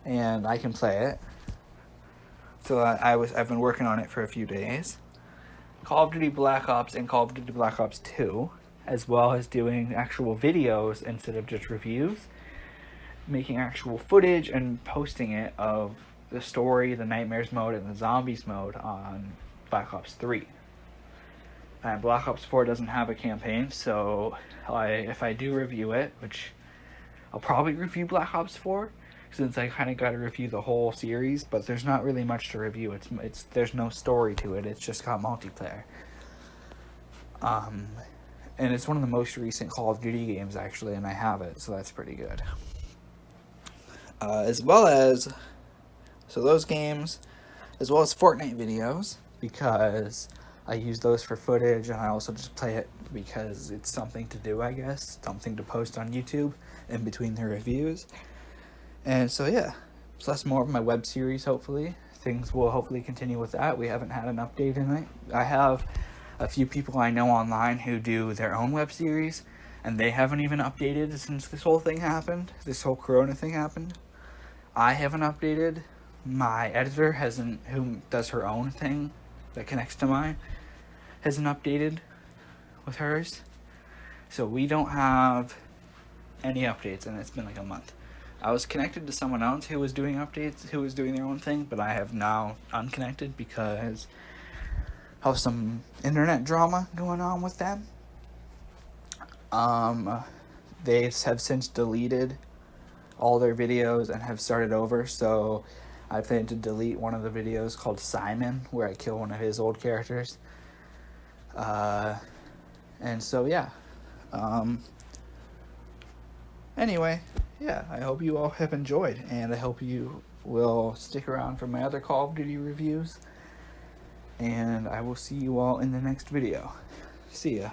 And I can play it. So I've been working on it for a few days. Call of Duty Black Ops and Call of Duty Black Ops 2, as well as doing actual videos instead of just reviews, making actual footage and posting it of the story, the Nightmares mode, and the Zombies mode on Black Ops 3. And Black Ops 4 doesn't have a campaign, so if I do review it, which I'll probably review Black Ops 4, since I kind of got to review the whole series, but there's not really much to review. It's there's no story to it. It's just got multiplayer. And it's one of the most recent Call of Duty games actually, and I have it, so that's pretty good. As well as those games, as well as Fortnite videos, because I use those for footage, and I also just play it because it's something to do, I guess, something to post on YouTube in between the reviews. And so yeah, plus more of my web series, hopefully. Things will hopefully continue with that. We haven't had an update in it. I have a few people I know online who do their own web series, and they haven't even updated since this whole thing happened, this whole corona thing happened. I haven't updated. My editor hasn't, who does her own thing that connects to mine, hasn't updated with hers. So we don't have any updates, and it's been like a month. I was connected to someone else who was doing updates, who was doing their own thing, but I have now unconnected because of some internet drama going on with them. They have since deleted all their videos and have started over, so I plan to delete one of the videos called Simon, where I kill one of his old characters. And so yeah. Anyway, yeah, I hope you all have enjoyed, and I hope you will stick around for my other Call of Duty reviews, and I will see you all in the next video. See ya.